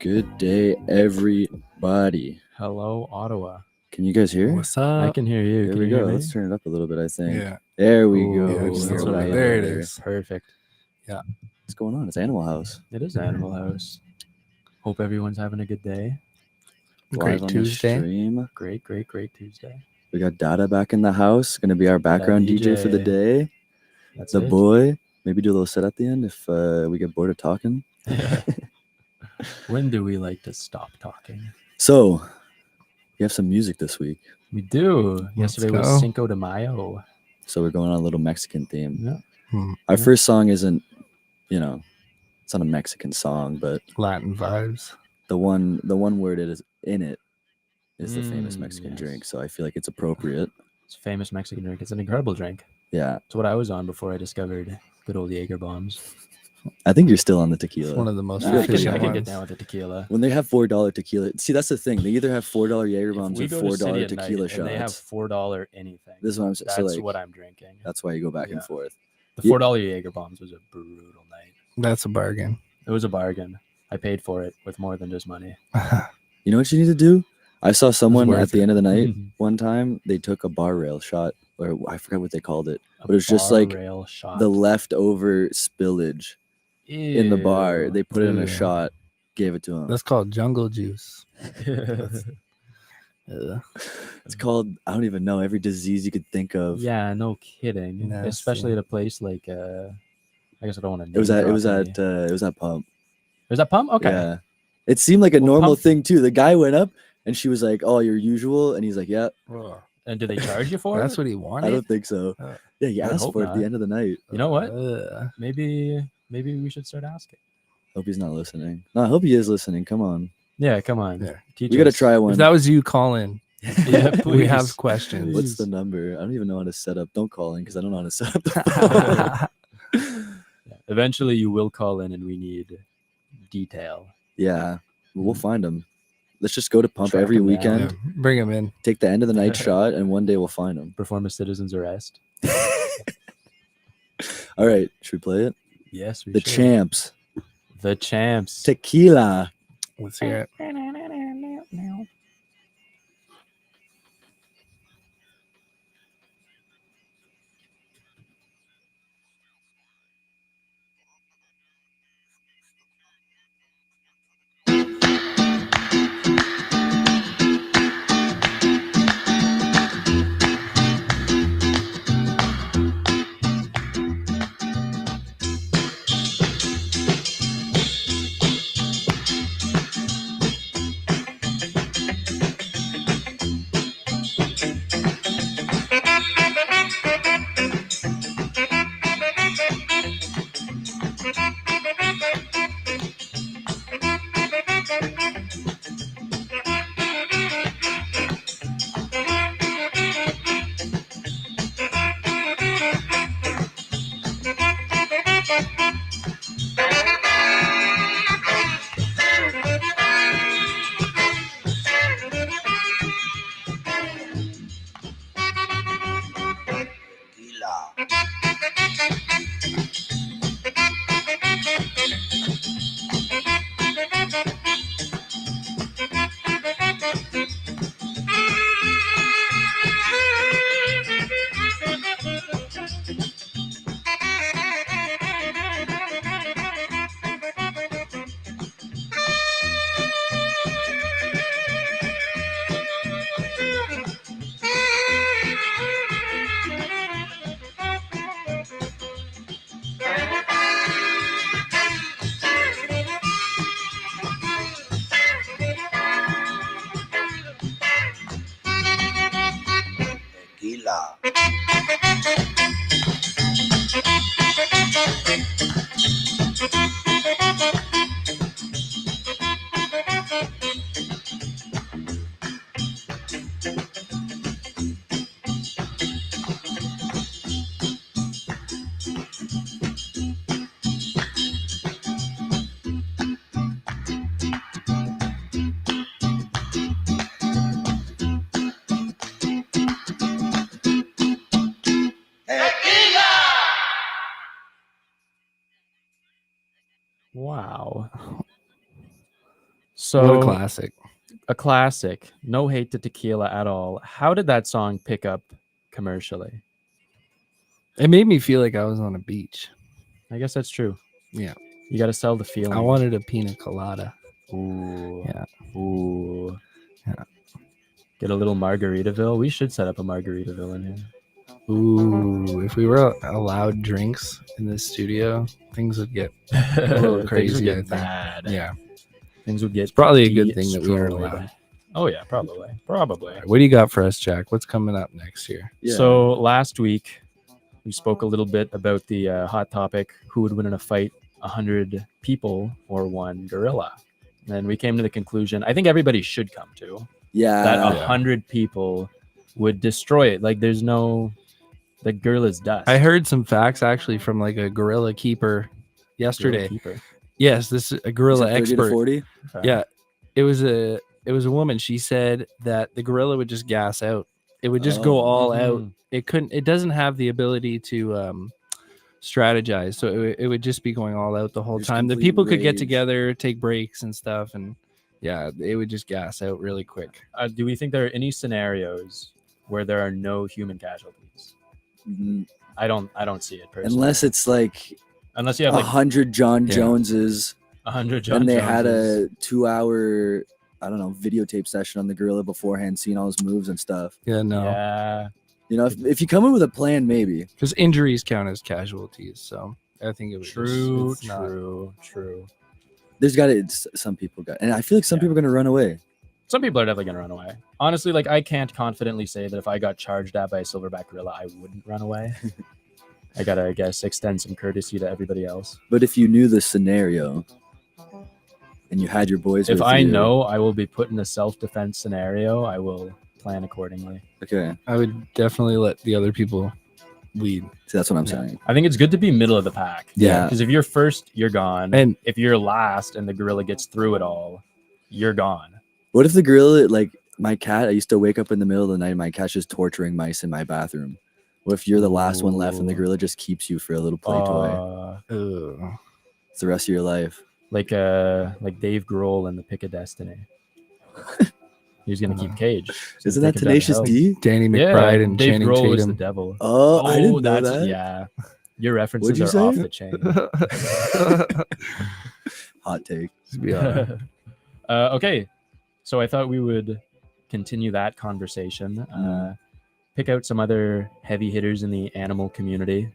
Good day, everybody. Hello, Ottawa. Can you guys hear? What's up? I can hear you. There Can we you go. hear me? Let's turn it up a little bit, I think. Yeah. There we Ooh, go. Yeah, just that's a what little I bit. hear. There it is. Perfect. What's going on? It's Animal House. It is Animal House. Hope everyone's having a good day. Great Live on Tuesday. the stream. Great Tuesday. We got Dada back in the house. Going to be our background DJ for the DJ. day. That's The it. boy. Maybe do a little set at the end if we get bored of talking. When do we like to stop talking? So, we have some music this week. We do. Let's Yesterday was go. Cinco de Mayo. So, we're going on a little Mexican theme. Yeah. Our first song isn't, it's not a Mexican song, but Latin vibes. the one word it is in it is the famous Mm, Mexican yes. drink. So I feel like it's appropriate. It's a famous Mexican drink. It's an incredible drink. Yeah. It's what I was on before I discovered good old Jaeger bombs. I think you're still on the It's tequila. one of the most Yeah, I efficient can get ones. down with the tequila. When they have $4 tequila, see, that's the thing. They either have $4 Jaeger If bombs we or go to City $4 at night tequila and they have shots. $4 anything. This is what I'm saying. That's So, like, what I'm drinking. that's why you go back and Yeah. forth. The Yeah. $4 Jaeger bombs was a brutal night. That's a bargain. It was a bargain. I paid for it with more than just money. You know what you need to do? I saw someone worth at the it. end of the night one time. They took a bar rail shot, or I forgot what they called it. A But it was just bar like rail shot. the leftover spillage in the bar. Ew. They put it in a Ew. shot, gave it to him. That's called jungle juice. It's called, I don't even know, every disease you could think of. Yeah, no kidding. Nasty. Especially at a place like I guess I don't want to. It was at Pump. Was that Pump? Okay. Yeah. It seemed like a Well, normal Pump- thing too. The guy went up and she was like, "Oh, your usual," and he's like, "Yeah." And did they charge you for That's it? what he I wanted. don't think so. Uh, Yeah, he I asked hope for it at the not. end of the night. You know what? Ugh. Maybe we should start asking. Hope he's not listening. No, I hope he is listening. Come on, Yeah, come on. Yeah. Teach we gotta us. try one. If that was you, call in. Yeah, We please. have questions. What's the number? I don't even know how to set up. Don't call in because I don't know how to set up the phone. Yeah. Eventually, you will call in, and we need detail. Yeah, we'll find him. Let's just go to Pump Track every him down. weekend. Yeah, bring him in. Take the end of the night shot, and one day we'll find him. Perform a citizen's arrest. All right, should we play it? Yes, we The should. Champs, The champs. Tequila. Let's hear it. So What a classic. a classic. No hate to tequila at all. How did that song pick up commercially? It made me feel like I was on a beach. I guess that's true. Yeah. You got to sell the feeling. I wanted a pina colada. Ooh. Yeah. Ooh. Yeah. Get a little Margaritaville. We should set up a Margaritaville in here. Ooh, if we were allowed drinks in this studio, things would get a little Things crazy. would I get think. bad. Yeah. Things would get. It's probably a good thing that we are destroyed. allowed. Oh yeah, probably. Probably. All right, what do you got for us, Jack? What's coming up next year? Yeah. So last week we spoke a little bit about the hot topic: who would win in a fight, 100 people or one gorilla? And we came to the conclusion: I think everybody should come to that. 100 people would destroy it. Like there's no, the gorilla's dust. I heard some facts actually from like a gorilla keeper yesterday. Gorilla keeper. Yes, this is a gorilla Is it 30 to expert. 40? Okay. Yeah, it was a woman. She said that the gorilla would just gas out. It would just go all out. Mhm. It doesn't have the ability to strategize, so it would just be going all out the whole Just time. The complete people could get rage. together, take breaks and stuff, and yeah, it would just gas out really quick. Do we think there are any scenarios where there are no human casualties? Mhm. I don't see it personally. Unless it's like unless you have like 100 John Yeah. Joneses 100 John and they had Joneses. a 2-hour, I don't know, videotape session on the gorilla beforehand, seeing all his moves and stuff. Yeah, no, Yeah. You know, if you come in with a plan, maybe. because injuries count as casualties. So I think it was True. it's not- True. There's got to, some people got, and I feel like some Yeah. people are going to run away. Some people are definitely gonna run away. Honestly, like I can't confidently say that if I got charged at by a silverback gorilla, I wouldn't run away. I gotta, I guess, extend some courtesy to everybody else. But if you knew the scenario and you had your boys If with I you, know I will be put in a self-defense scenario, I will plan accordingly. Okay, I would definitely let the other people lead. see, that's what I'm Yeah. saying. I think it's good to be middle of the pack. Yeah. Because if you're first, you're gone. And If you're last and the gorilla gets through it all, you're gone. What if the gorilla, like my cat, I used to wake up in the middle of the night and my cat's just torturing mice in my bathroom. What if you're the last one left and the Ooh. gorilla just keeps you for a little play toy? ugh. It's the rest of your life. Like Dave Grohl in The Pick of Destiny. He's gonna keep Cage. He's gonna Isn't that take him down to Tenacious hell. D? Danny Yeah, McBride and Dave Channing Grohl is the Tatum. devil. Oh, I didn't know that's that. yeah. Your What'd references you are say? off the chain. Hot take. To be honest. Okay, so I thought we would continue that conversation. Pick out some other heavy hitters in the animal community,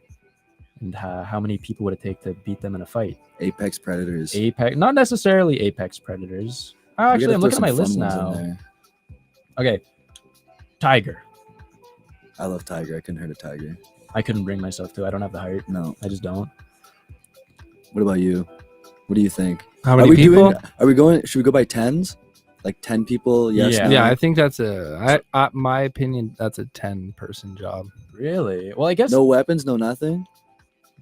and how many people would it take to beat them in a fight? Apex predators. Apex, not necessarily apex predators. Oh, We actually, gotta I'm throw looking at my some list fun ones in now. there. Okay, tiger. I love tiger. I couldn't hurt a tiger. I couldn't bring myself to. I don't have the heart. No. I just don't. What about you? What do you think? How Are many we people? Are we going? Should we go by tens? Like 10 people? Yes. Yeah. no? Yeah, I think that's my opinion. That's a 10-person job. Really? Well, I guess No weapons. No nothing.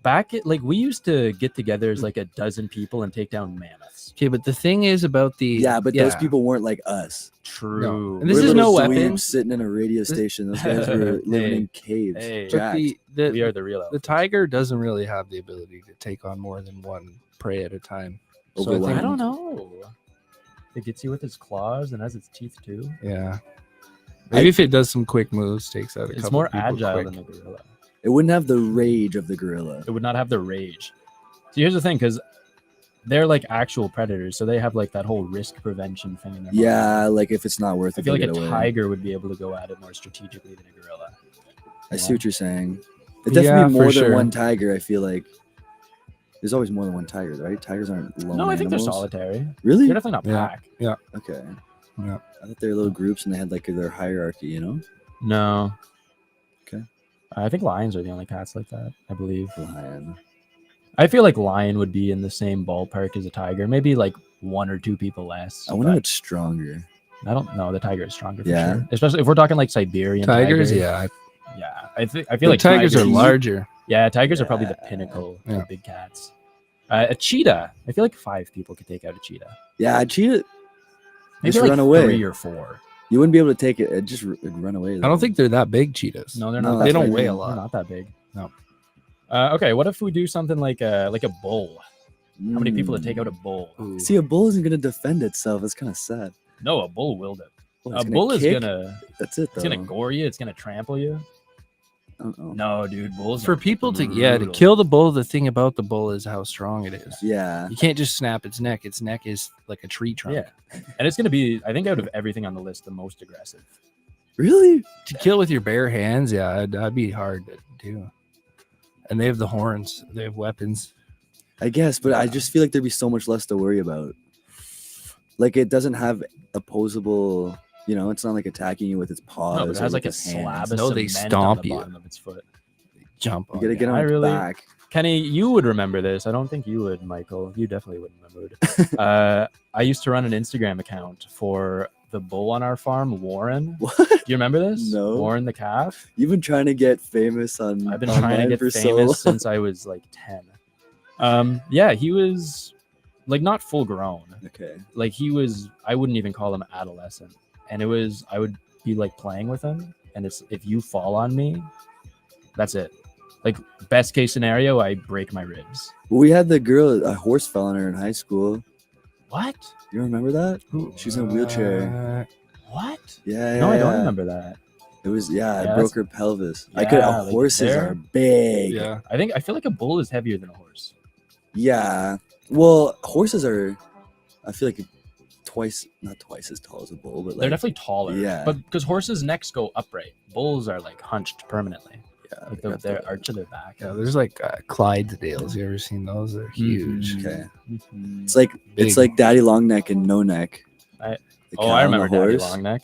back at like we used to get together as like a dozen people and take down mammoths. Okay, but the thing is about the Yeah, but those people weren't like us. True. And this We're is no little dweebs weapons. sitting in a radio station. Those guys were living Hey. in caves. Hey. But Jacked. the We are the real. the alphas. tiger doesn't really have the ability to take on more than one prey at a time. So I Overwhelmed. think, I don't know. It gets you with its claws and has its teeth too. yeah. Maybe if it does some quick moves, takes out a It's couple more people agile quick. than the gorilla. It wouldn't have the rage of the gorilla. It would not have the rage. So here's the thing, because they're like actual predators, so they have like that whole risk prevention thing in their mind. Yeah, like if it's not worth I it, feel like they'll a get away. tiger would be able to go at it more strategically than a gorilla. I see what you're saying. It definitely Yeah, more for than sure. one tiger. I feel like there's always more than one tiger, right? Tigers aren't lone No, I think they're animals. solitary. Really? They're definitely not Yeah. pack. Okay. Yeah. I thought they were little groups and they had like their hierarchy, you know? No. Okay. I think lions are the only cats like that, I believe. Lion. I feel like lion would be in the same ballpark as a tiger, maybe like one or two people less. I wonder but what's stronger. I don't know. The tiger is stronger for Yeah. sure. Especially if we're talking like Siberian Tigers, tigers. yeah. Yeah. I feel The like tigers are tigers- larger. Yeah, tigers are probably the Yeah. pinnacle Yeah. of big cats. A cheetah. I feel like 5 people could take out a cheetah. Yeah, a cheetah. Maybe Just like run away. 3 or 4. You wouldn't be able to take it. It'd run away. I don't think they're that big, cheetahs. No, they're No, not. that's They don't what I weigh mean. a They're lot. not that big. No. Okay, what if we do something like a bull? How many people would take out a bull? Ooh. See, a bull isn't gonna defend itself. It's kind of sad. No, a bull will. Well, A it's bull is kick. gonna. That's it, though. It's gonna gore you. It's gonna trample you. I don't know. No, dude, bulls. For are people to brutal. kill the bull, the thing about the bull is how strong it is. Yeah. You can't just snap its neck. Its neck is like a tree trunk. Yeah, and it's gonna be. I think out of everything on the list, the most aggressive. Really? To kill with your bare hands, yeah, that'd be hard to do. And they have the horns. They have weapons. I guess, but I just feel like there'd be so much less to worry about. Like it doesn't have opposable. You know, it's not like attacking you with its paws. No, but it or has like with a its hands. slab of No, they cement stomp on the you. bottom of its foot. Jump You on gotta you. get on I its really- back. Kenny, you would remember this. I don't think you would, Michael. You definitely wouldn't remember it. I used to run an Instagram account for the bull on our farm, Warren. What? Do you remember this? No. Warren the calf. You've been trying to get famous on. I've been trying to online get for so famous long. since I was like 10. Yeah, he was like not full grown. Okay. Like he was, I wouldn't even call him adolescent. And it was, I would be like playing with him. And it's, if you fall on me, that's it. Like best case scenario, I break my ribs. Well, we had the girl, a horse fell on her in high school. What? You remember that? She's in a wheelchair. What? Yeah. No, I don't yeah. remember that. It was Yeah, it that's- broke her pelvis. Yeah, like Horses there. are big. Yeah. I feel like a bull is heavier than a horse. Yeah. Well, horses are. I feel like not twice as tall as a bull, but like They're definitely taller. yeah. But because horses' necks go upright, bulls are like hunched permanently. yeah, Like they got their the- arch of their back. Yeah, there's like Clydesdales. You ever seen those? They're huge. Mhm. Okay. Mhm. It's like Big. it's like Daddy Long Neck and No Neck. I- The Oh, cow I and the remember Daddy horse. Longneck.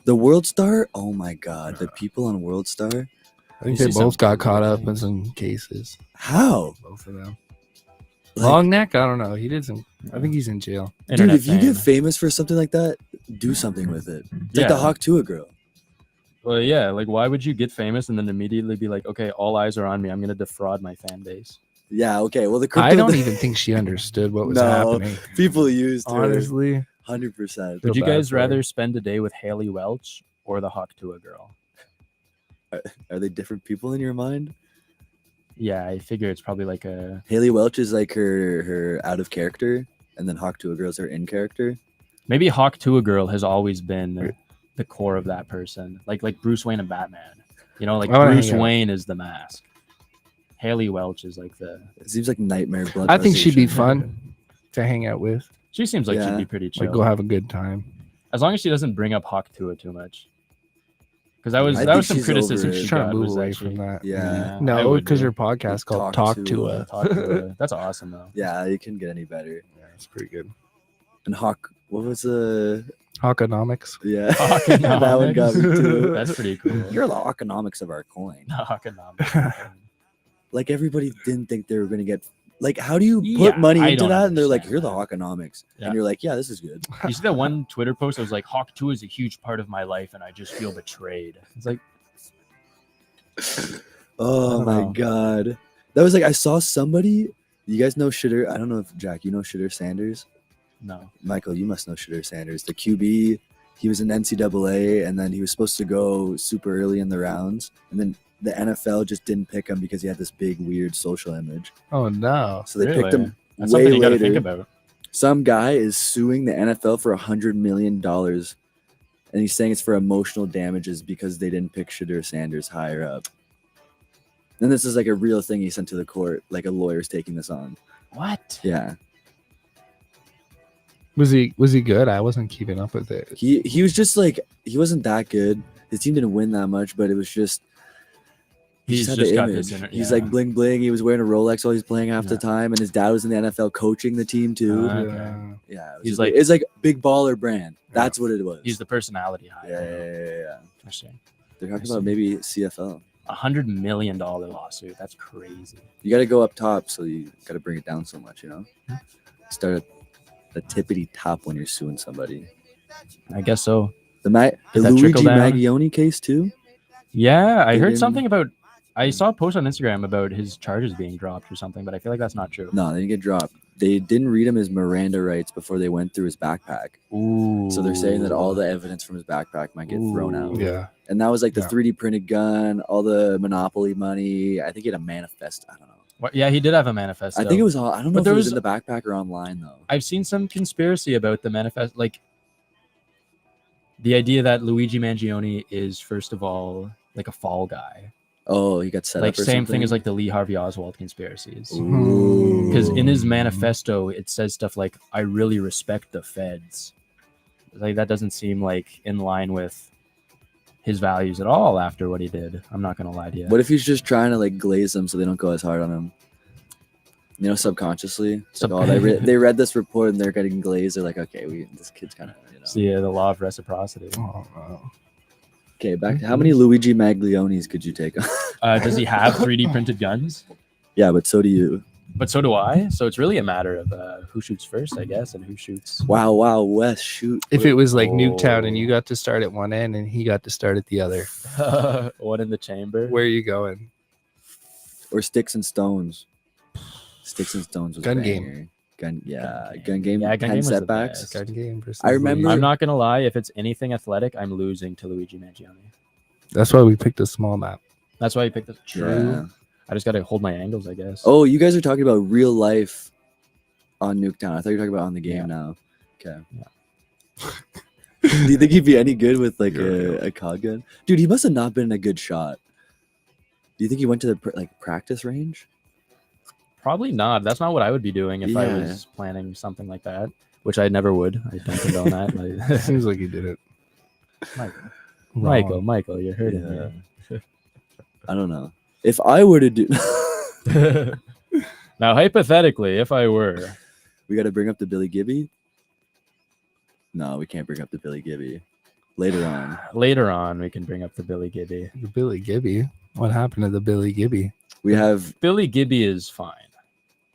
The World Star. Oh my God, the people on World Star. I think You they see some both got caught brutal up in things. some cases. How? Both of them. Like, Long neck? I don't know. He did some. I think he's in jail. dude, Internet if you get fame. famous for something like that, do something with it. It's like Yeah. the Hawk Tua girl. Well, yeah, like why would you get famous and then immediately be like, okay, all eyes are on me. I'm gonna defraud my fan base. Yeah. Okay. Well, the crypto. I don't even think she understood what was No. happening. People used her. Honestly, 100%. Would Feel you bad guys for her. rather spend a day with Haley Welch or the Hawk Tua girl? Are they different people in your mind? Yeah, I figure it's probably like a Haley Welch is like her out of character, and then Hawk Tua girls are in character. maybe Hawk Tua girl has always been the core of that person. Like Bruce Wayne and Batman. You know, like I wanna Bruce hang out. Wayne is the mask. Haley Welch is like the It seems like nightmare blood. I think she'd be causation. fun to hang out with. she seems like Yeah. she'd be pretty chill. Like, go have a good time. As long as she doesn't bring up Hawk Tua too much. Because that was I that was think some she's criticism over it. she Trying got to move was away that from she- that. Yeah. I No, would because be. her podcast called Talk Talk to to a- a. Talk Tua. That's awesome though. Yeah, it can get any better. Yeah, it's pretty good. And Hawk, what was the? Hawkonomics. Yeah, that one got me too. That's pretty cool. You're the economics of our coin. Hawkonomics. Like everybody didn't think they were gonna get. Like, how do you Yeah, put money I into don't that? And they're like, understand "You're the that. Hawkonomics," Yeah. and you're like, "Yeah, this is good." You see that one Twitter post that was like, Hawk 2 is a huge part of my life and I just feel betrayed. It's like, Oh don't my know. god, that was like I saw somebody. You guys know Shitter? I don't know if Jack, you know Shitter Sanders. no. Michael, you must know Shitter Sanders, the QB. He was in NCAA, and then he was supposed to go super early in the rounds, and then the NFL just didn't pick him because he had this big weird social image. Oh no. So they picked Really? him That's way something you got to later. think about. Some guy is suing the NFL for $100 million, and he's saying it's for emotional damages because they didn't pick Shadur Sanders higher up. And this is like a real thing he sent to the court, like a lawyer's taking this on. What? Yeah, Was he good? I wasn't keeping up with it. he was just like he wasn't that good. His team didn't win that much, but it was just he He's had just the got image. this. He's yeah. like bling bling. He was wearing a Rolex while he's playing half the Yeah. time, and his dad was in the NFL coaching the team too. Okay. Yeah, it was He's just like- it's like big baller brand. That's what it was. He's the personality high. yeah. Interesting. They're talking I about see. maybe CFL. $100 million lawsuit. That's crazy. You got to go up top, so you got to bring it down so much, you know. Start at the tippity top when you're suing somebody. I guess so. The Did that Luigi trickle down? Maggioni case too. Yeah, I They heard didn't- something about. I saw a post on Instagram about his charges being dropped or something, but I feel like that's not true. No, they didn't get dropped. They didn't read him his Miranda rights before they went through his backpack. Ooh. So they're saying that all the evidence from his backpack might get thrown out. Yeah. And that was like the Yeah. 3D printed gun, all the Monopoly money. I think he had a manifest. I don't know. Yeah, he did have a manifesto. I think it was all. I don't know But if there it was was- in the backpack or online though. I've seen some conspiracy about the manifest, like the idea that Luigi Mangione is first of all like a fall guy, Oh, he got set like up. Or same thing as something? like the Lee Harvey Oswald conspiracies. Ooh. Because in his manifesto, it says stuff like, "I really respect the feds." Like that doesn't seem like in line with his values at all. After what he did, I'm not gonna lie to you. What if he's just trying to like glaze them so they don't go as hard on him? You know, subconsciously. It's like, oh, they read this report and they're getting glazed. They're like, okay, this kid's kind of, you know. See the law of reciprocity. Oh, wow. Okay, back to how many Luigi Maglionis could you take on? Does he have 3D printed guns? Yeah, but so do you. But so do I. So it's really a matter of who shoots first, I guess, and who shoots. Wow, Wes, shoot. If it was like Oh. Nuketown and you got to start at one end and he got to start at the other, One in the chamber. where are you going? Or Sticks and Stones. Sticks and Stones was Gun a game. banger. Gun game. Yeah, Gun game Gun game had was the setbacks. best. Gun game versus I remember- I'm not gonna lie. If it's anything athletic, I'm losing to Luigi Mangione. That's why we picked a small map. That's why you picked the true. Yeah. I just gotta hold my angles, I guess. Oh, you guys are talking about real life on Nuketown. I thought you were talking about on the game Yeah. now. Okay. Yeah. Do you think he'd be any good with like Yeah. a COD gun? Dude, he must have not been a good shot. Do you think he went to the like practice range? Probably not. That's not what I would be doing if I Yeah. was planning something like that, which I never would. I don't condone that. Like, Seems like he did it. Michael, you're hurting me. I don't know. If I were to do Now, hypothetically, if I were, we gotta bring up the Billy Gibby. No, we can't bring up the Billy Gibby. Later on. later on, we can bring up the Billy Gibby. The Billy Gibby. What happened to the Billy Gibby? We have Billy Gibby is fine.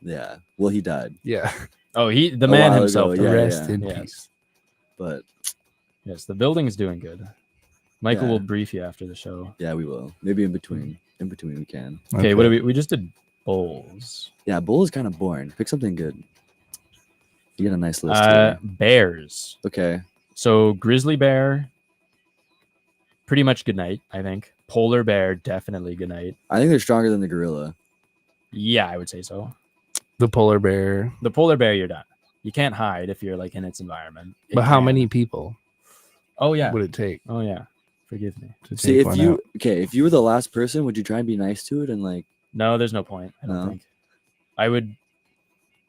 yeah. Well, he died. Yeah. Oh, the A man while himself. ago, died. yeah. Rest in Yes. peace. But Yes, the building's doing good. Michael Yeah. will brief you after the show. yeah, we will. Maybe in between. In between we can. Okay, what do we just did Bulls. Yeah, Bull is kind of boring. Pick something good. You get a nice list Bears. here. Okay. So grizzly bear, pretty much good night, I think. Polar bear, definitely good night. I think they're stronger than the gorilla. Yeah, I would say so. The polar bear. The polar bear, you're done. You can't hide if you're like in its environment. It But how can. many people Oh yeah. would it take Oh yeah. Forgive me. to See, take if one you out? if you were the last person, would you try and be nice to it and like No, there's no point. I don't No? think.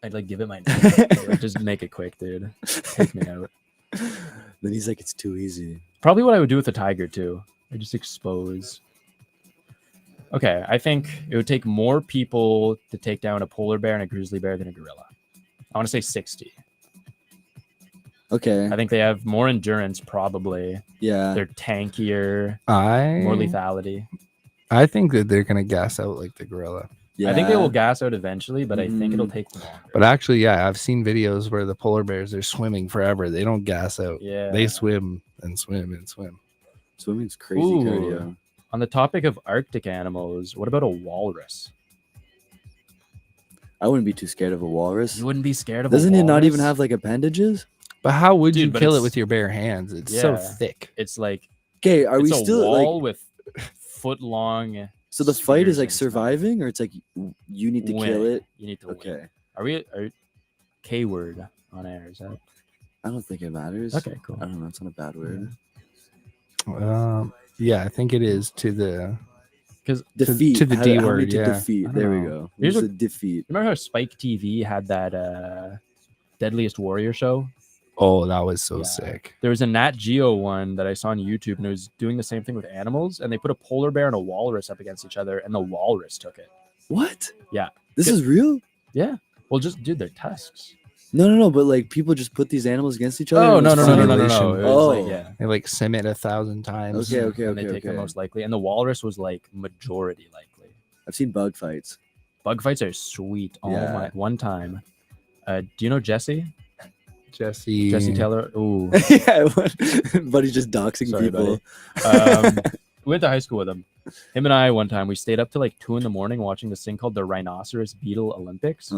I'd like give it my name. Like, just make it quick, dude. Take me out. then he's like, it's too easy. Probably what I would do with a tiger too. I just expose. Okay, I think it would take more people to take down a polar bear and a grizzly bear than a gorilla. I want to say 60. Okay. I think they have more endurance, probably. Yeah. They're tankier, I more lethality. I think that they're gonna gas out like the gorilla. Yeah. I think they will gas out eventually, but I think it'll take longer. But actually, yeah, I've seen videos where the polar bears are swimming forever. They don't gas out. Yeah. They swim and swim and swim. Swimming's crazy Ooh. cardio. On the topic of Arctic animals, what about a walrus? I wouldn't be too scared of a walrus. You wouldn't be scared of Doesn't a it not even walrus? have like appendages? But how would Dude, you but kill it it's- with your bare hands? It's so Yeah. thick. It's like Okay, are it's we a still wall like with foot long. so the fight is spears like and stuff. surviving or it's like you need to kill Win. it? You need to win. Okay. Are K word on air? Is that I don't think it matters. okay? Cool. I don't know, it's not a bad word. Yeah, I think it is to the. Because Defeat. to the How- D how many word, to yeah. defeat. I don't There we know. go. Here's It's a- a defeat. remember how Spike TV had that Deadliest Warrior show? Oh, that was so Yeah. sick. There was a Nat Geo one that I saw on YouTube, and it was doing the same thing with animals. And they put a polar bear and a walrus up against each other, and the walrus took it. What? Yeah. This Good. is real? Yeah. Well, just dude, their tusks. No, but like people just put these animals against each other. Oh and no it's no no no fine? no no no! simulation. It was like, Oh. yeah. They like sim it 1,000 times. Okay. And they take the most likely, and the walrus was like majority likely. I've seen bug fights. Bug fights are sweet. Oh Yeah. my! One time, do you know Jesse? Jesse Taylor. Ooh. yeah, buddy's just doxing Sorry, people. We went to high school with him. Him and I one time we stayed up till like 2 a.m. watching this thing called the Rhinoceros Beetle Olympics.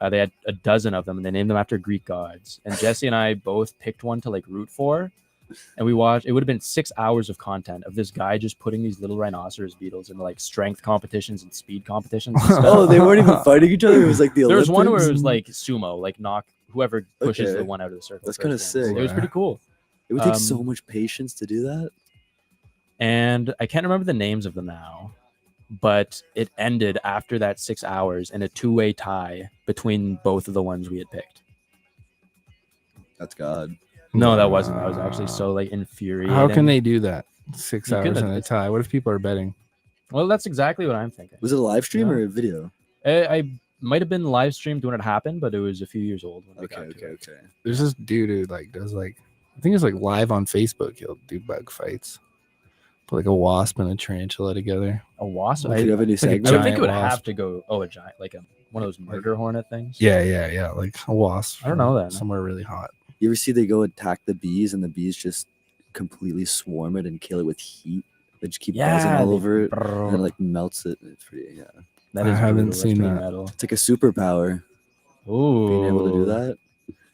They had a dozen of them, and they named them after Greek gods. And Jesse and I both picked one to like root for. And we watched. It would have been 6 hours of content of this guy just putting these little rhinoceros beetles in like strength competitions and speed competitions. And stuff. Oh, they weren't even fighting each other. It was like the There was Olympics. one where it was like sumo, like knock whoever pushes Okay. the one out of the circle. That's first kinda wins. sick. It was pretty cool. It would take so much patience to do that. And I can't remember the names of them now, but it ended after that 6 hours in a 2-way tie between both of the ones we had picked. That's God. No, that wasn't. That was actually so like infuriating. How can they do that? 6 You hours couldn't- in a it's- tie. What if people are betting? Well, that's exactly what I'm thinking. Was it a live stream Yeah. or a video? I might have been live streamed when it happened, but it was a few years old. When we got to it. Okay. There's this dude who like does like I think it's like live on Facebook. He'll do bug fights. Put like a wasp and a tarantula together. A wasp. Would you have any like a I segment? would think it would giant wasp. have to go. Oh, a giant, like one of those murder hornet things. Yeah. Like a wasp. I don't know from that. Somewhere really hot. You ever see they go attack the bees and the bees just completely swarm it and kill it with heat? They just keep buzzing all over it and it like melts it. It's pretty, yeah. That I is haven't brutal. That's seen pretty that. metal. It's like a superpower Ooh, being able to do that.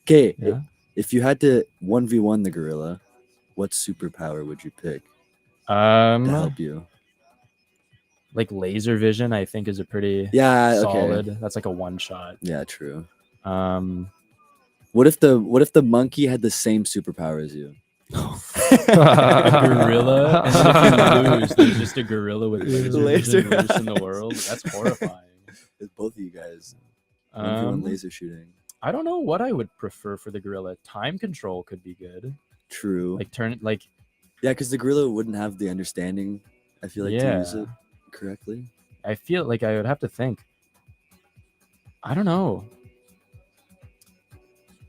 Okay, Yeah. if you had to 1v1 the gorilla, what superpower would you pick to Um, help you? like laser vision, I think is a pretty Yeah, solid. okay. That's like a one shot. Yeah, true. What What if the monkey had the same superpower as you? a gorilla, and then if you lose, there's just a gorilla with laser Laser vision loose in the world. That's horrifying. It's both of you guys. 1v1 Um, laser shooting. I don't know what I would prefer for the gorilla. Time control could be good. True. Like turn like Yeah, because the gorilla wouldn't have the understanding, I feel like, to use Yeah. it correctly. I feel like I would have to think. I don't know.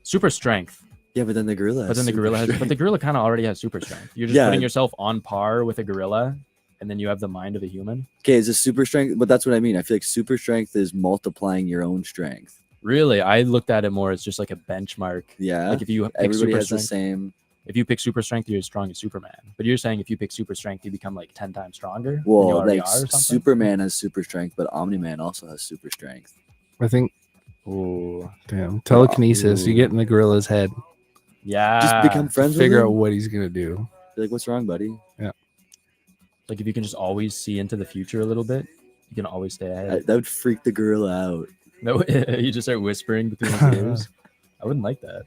Super strength. Yeah, but then the gorilla. But then the gorilla has, but the gorilla kind of already has super strength. You're just Yeah. putting yourself on par with a gorilla, and then you have the mind of a human. Okay, is this super strength? But that's what I mean. I feel like super strength is multiplying your own strength. Really, I looked at it more as just like a benchmark. Yeah, Like if you pick everybody super has the strength, same. if you pick super strength, you're as strong as Superman. But you're saying if you pick super strength, you become like 10 times stronger. than you Well, already like are or something? Superman has super strength, but Omni-Man also has super strength. I think Ooh, damn telekinesis. You get in the gorilla's head. yeah. Just become friends with Figure him. out what he's gonna do. Be like, what's wrong, buddy? Like if you can just always see into the future a little bit, you can always stay ahead. That would freak the gorilla out. No, you just start whispering between his ears. I wouldn't like that.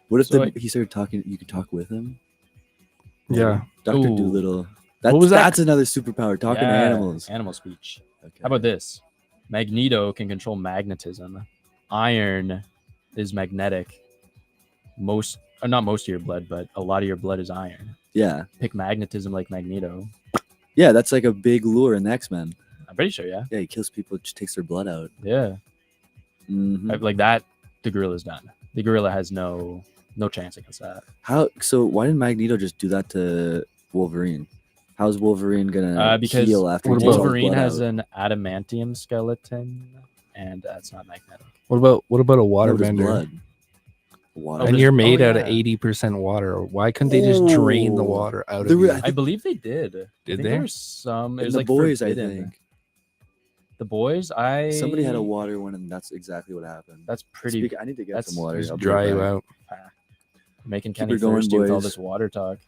What if So, like- he started talking? You could talk with him. Yeah. Doctor Ooh. Doolittle. That's, was that? That's another superpower. Talking to Yeah, animals. Animal speech. Okay. How about this? Magneto can control magnetism. Iron is magnetic. Not most of your blood, but a lot of your blood is iron. Yeah, Pick magnetism like Magneto. yeah. That's like a big lure in the X-Men. I'm pretty sure, yeah. Yeah, he kills people, just takes their blood out. Yeah. Mhm. Like that, the gorilla's done. The gorilla has no chance against that. How? So why didn't Magneto just do that to Wolverine? How's Wolverine gonna Because heal after he what takes all his Wolverine blood has out? an adamantium skeleton, and it's not magnetic. What about a No, water just bender? blood. Water. Oh, And there's- you're made oh, out of yeah. 80% water. Why couldn't they just drain the Oh. water out The of re- you? I I believe they did. I Did think they? There was some. It In was the like boys, I forbidden. think The boys, somebody had a water one, and that's exactly what happened. That's pretty. I need to get that's- some water. Just I'll be dry right you back. out. Making Keep Kenny her going, thirsty with all boys. this water talk.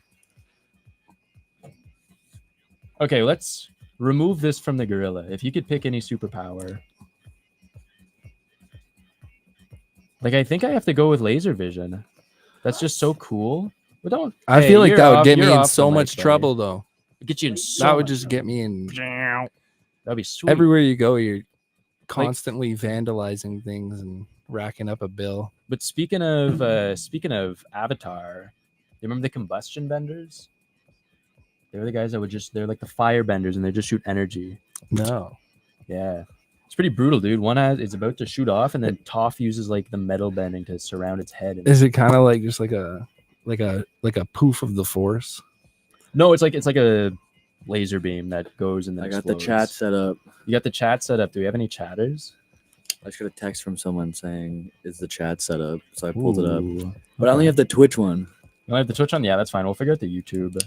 Okay, let's remove this from the gorilla. If you could pick any superpower, like I think I have to go with laser vision. That's just so cool. But don't. I Hey, feel like you're that would off- get me you're in off so the much mic, buddy. trouble, though. Get you in so That would much just get me in. trouble. That'd be sweet. Everywhere you go, you're constantly vandalizing things and racking up a bill. But speaking of Avatar, you remember the combustion benders? They're the guys that they're like the fire benders, and they just shoot energy. No. Yeah. It's pretty brutal, dude. One is about to shoot off, and then Toph uses like the metal bending to surround its head. Is it kind of like just like a poof of the force? No, it's like a laser beam that goes and then I got the explodes. chat set up. You got the chat set up. Do we have any chatters? I just got a text from someone saying, "Is the chat set up?" So I pulled it up, Ooh. but I only have the Twitch one. You only have the Twitch on? Yeah, that's fine. We'll figure out the YouTube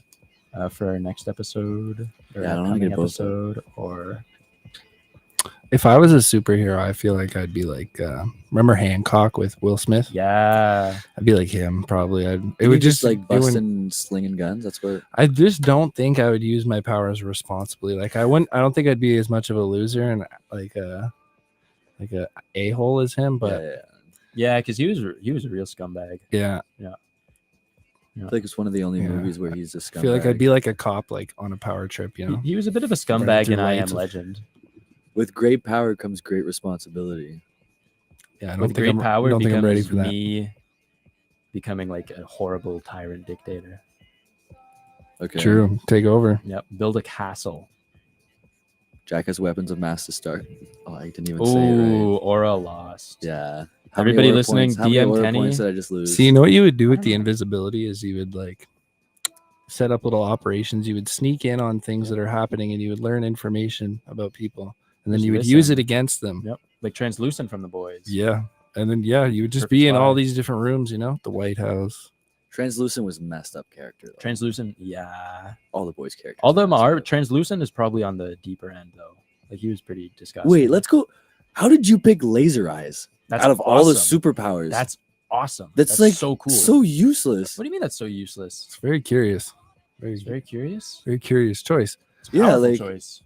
for our next episode. Or Yeah, I don't know how to upcoming get both up. episode. Or If I was a superhero, I feel like I'd be like, remember Hancock with Will Smith? Yeah. I'd be like him probably. It You would just like it wouldn't- busting, slinging guns. That's what. I just don't think I would use my powers responsibly. Like I don't think I'd be as much of a loser and like a hole as him. But Yeah, because he was a real scumbag. yeah, I feel like it's one of the only Yeah. movies where he's a scumbag. I feel like I'd be like a cop, like on a power trip. You know, He was a bit of a scumbag through in I Am lights. Legend. With great power comes great responsibility. yeah. I don't With think great I'm, power don't think I'm ready becomes for that. me becoming like a horrible tyrant dictator. Okay. True, take over. Yep. Build a castle. Jack has weapons of mass to start. Oh, I didn't even say it right. Ooh, Aura lost. Yeah. Everybody aura listening, points, how many DM aura Kenny. points did I just lose? So you know what you would do I with don't the know. invisibility is you would like set up little operations. You would sneak in on things that are happening, and you would learn information about people, and then Just you would use listen. it against them. Yep. Like Translucent from the boys. Yeah, and then you would just Perfect be in all spy. these different rooms. You know, the White House. Translucent was messed up character. Though. Translucent, yeah. All the boys' characters. All of them messed are. up. Translucent is probably on the deeper end though. Like he was pretty disgusting. Wait, let's go. How did you pick laser eyes That's out of all the awesome. superpowers? That's awesome. That's like so cool. so useless. What do you mean that's so useless? It's very curious. Very, It's very curious. very curious choice. It's a Yeah, powerful like- choice.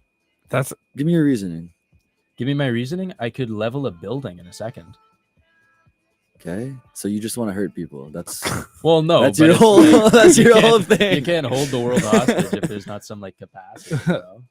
That's Give me your reasoning. Give me my reasoning. I could level a building in a second. Okay, so you just want to hurt people. That's Well, no, that's but your it's whole. like, that's you your can't- whole You thing. can't hold the world hostage if there's not some like capacity. You know?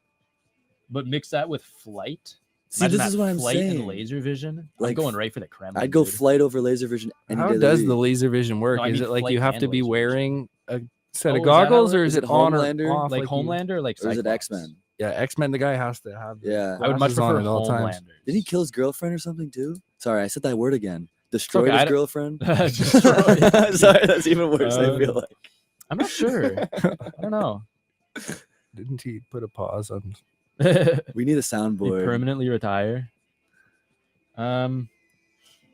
But mix that with flight. See, Imagine this is that what I'm flight saying. and laser vision. Like, I'm going right for the Kremlin. I'd go dude. flight over laser vision. Any how day of does week. the laser vision work? No, I Is mean it like flight you have and to be laser vision. wearing a set Oh, of is that how goggles, it- or is is it it on or Homelander? off? like you- Homelander, or like Or is it Cyclops? X Men? Yeah, X-Men. The guy has to have. The Yeah. I would much glasses on prefer at all times. Homelander. Did he kill his girlfriend or something too? Sorry, I said that word again. Destroyed okay, I his don't- girlfriend. Destroyed. Sorry, that's even worse. I feel like. I'm not sure. I don't know. Didn't he put a pause on? We need a He soundboard. permanently retire.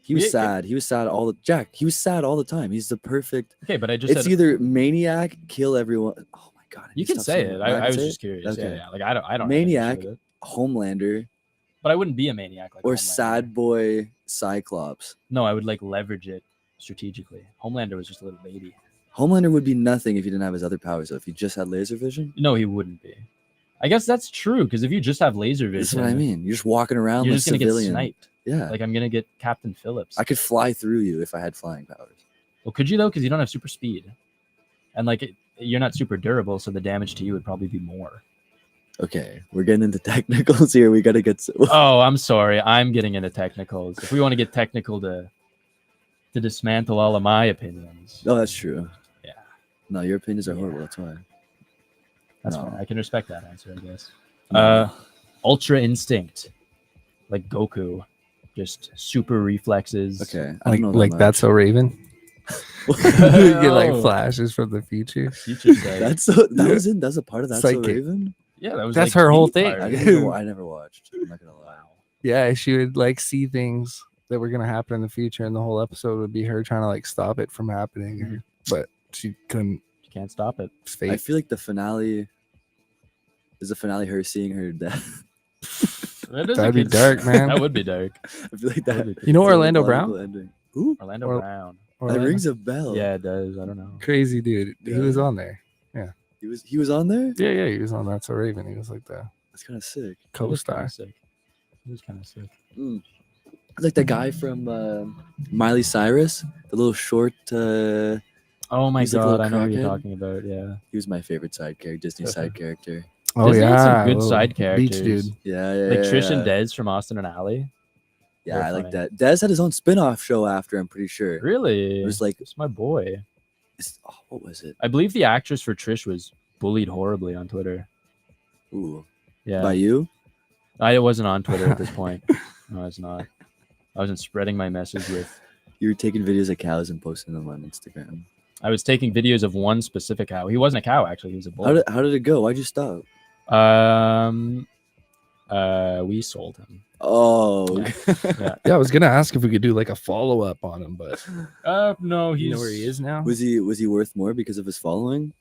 He was Yeah, sad. He was sad all the Jack. He was sad all the time. He's the perfect. Okay, but I just It's said either maniac, kill everyone. Oh my god! I you need to can stop say saying it. that. I can was say just curious. Okay. Yeah. Like I don't. have any Maniac. issue with it. Homelander But I wouldn't be a maniac like or Homelander. sad boy Cyclops. No, I would like leverage it strategically. Homelander was just a little baby. Homelander would be nothing if he didn't have his other powers. So if he just had laser vision, No, he wouldn't be. I guess that's true because if you just have laser vision, that's what I mean. You're just walking around you're like just gonna civilian. get sniped. Yeah, Like I'm gonna get Captain Phillips. I could fly through you if I had flying powers. Well, could you though? Because you don't have super speed, and like you're not super durable, so the damage to you would probably be more. Okay, we're getting into technicals here. We gotta get. Oh, I'm sorry. I'm getting into technicals. If we want to get technical to dismantle all of my opinions, No, that's true. Yeah. No, your opinions are horrible. That's why. that's No. fine. I can respect that answer, I guess. No. Ultra instinct, like Goku, just super reflexes. Okay, I don't know. Like that that's so Raven. you get like Oh. flashes from the future. Future sight. That's so. That was in. That's a part of That's So Psychic. Raven. Yeah, that was That's like her the whole part. thing. I didn't. Even, I never watched. I'm not gonna lie. Wow. Yeah, she would like see things that were gonna happen in the future, and the whole episode would be her trying to like stop it from happening, Mhm. but she couldn't. You can't stop it. It's I fate. feel like the finale is the finale. Her seeing her death. That is a That'd be good- dark, man. That would be dark. I feel like that. would be You know it's a Orlando logical Brown? ending. Who? Orlando Or- Brown. That Orlando- rings a bell. Yeah, it does. I don't know. Crazy dude. He was Yeah. on there. He was on there. Yeah, he was on That's So Raven. He was like the That's kind of sick. It was co-star. kinda sick. It was kind of sick. It's like the guy from Miley Cyrus, the little short. Oh my He's like a god, little I know what you're crackhead. talking about. Yeah. He was my favorite side character, Disney side character. Oh Disney had some yeah, good little side Beach characters. dude. Yeah, yeah. Like yeah, Trish and yeah. Dez from Austin and Alley. Yeah, Very I like funny. that. Dez had his own spin-off show after. I'm pretty sure. Really? It was like, It's my boy. what was it? I believe the actress for Trish was bullied horribly on Twitter. Ooh, Yeah. by you? I wasn't on Twitter at this point. No, I was not. I wasn't spreading my message with. You were taking videos of cows and posting them on Instagram. I was taking videos of one specific cow. He wasn't a cow, actually. He was a bull. How did it go? Why'd you stop? We sold him. Oh, Yeah. Yeah, I was gonna ask if we could do like a follow up on him, but No, he's you know where he is now. was he worth more because of his following?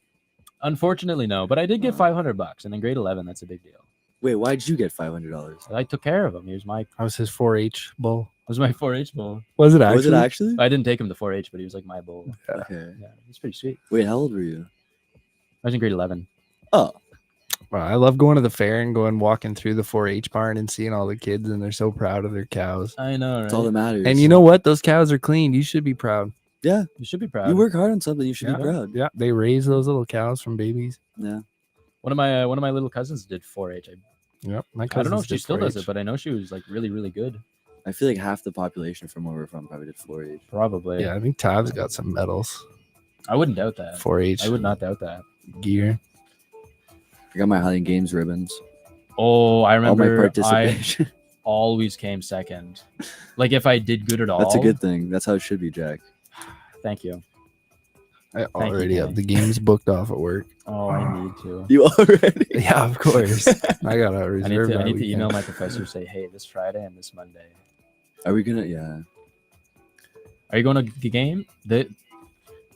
Unfortunately, no. But I did get $500, and in grade 11, that's a big deal. Wait, why did you get $500? I took care of him. He was my I was his 4-H bull. was my 4-H bull. Was it actually? Was it actually? I didn't take him to 4-H, but he was like my bull. Okay. Yeah, it's pretty sweet. Wait, how old were you? I was in grade 11. Oh, Wow, I love going to the fair and going walking through the 4-H barn and seeing all the kids, and they're so proud of their cows. I know, right? that's all that matters. And you know what? Those cows are clean. You should be proud. Yeah, You should be proud. you work hard on something. You should Yeah. be proud. Yeah, they raise those little cows from babies. Yeah. One of my little cousins did 4-H. Yep, my I don't know cousins if she did still does 4-H. it, but I know she was like really, really good. I feel like half the population from where we're from probably did 4-H. Probably. Yeah, I think Tav's got some medals. I wouldn't doubt that. 4-H I would not doubt that. gear. I got my Highland Games ribbons. Oh, I All my remember I participation. always came second. Like if I did good at all. That's a good thing. That's how it should be, Jack. Thank you. I you, already have Danny. the games booked off at work. Oh, I need to. You already? Yeah, of course. I got a reserve. I need that to email weekend. my professor, say, hey, this Friday and this Monday. Are we gonna? Yeah, Are you going to the game? The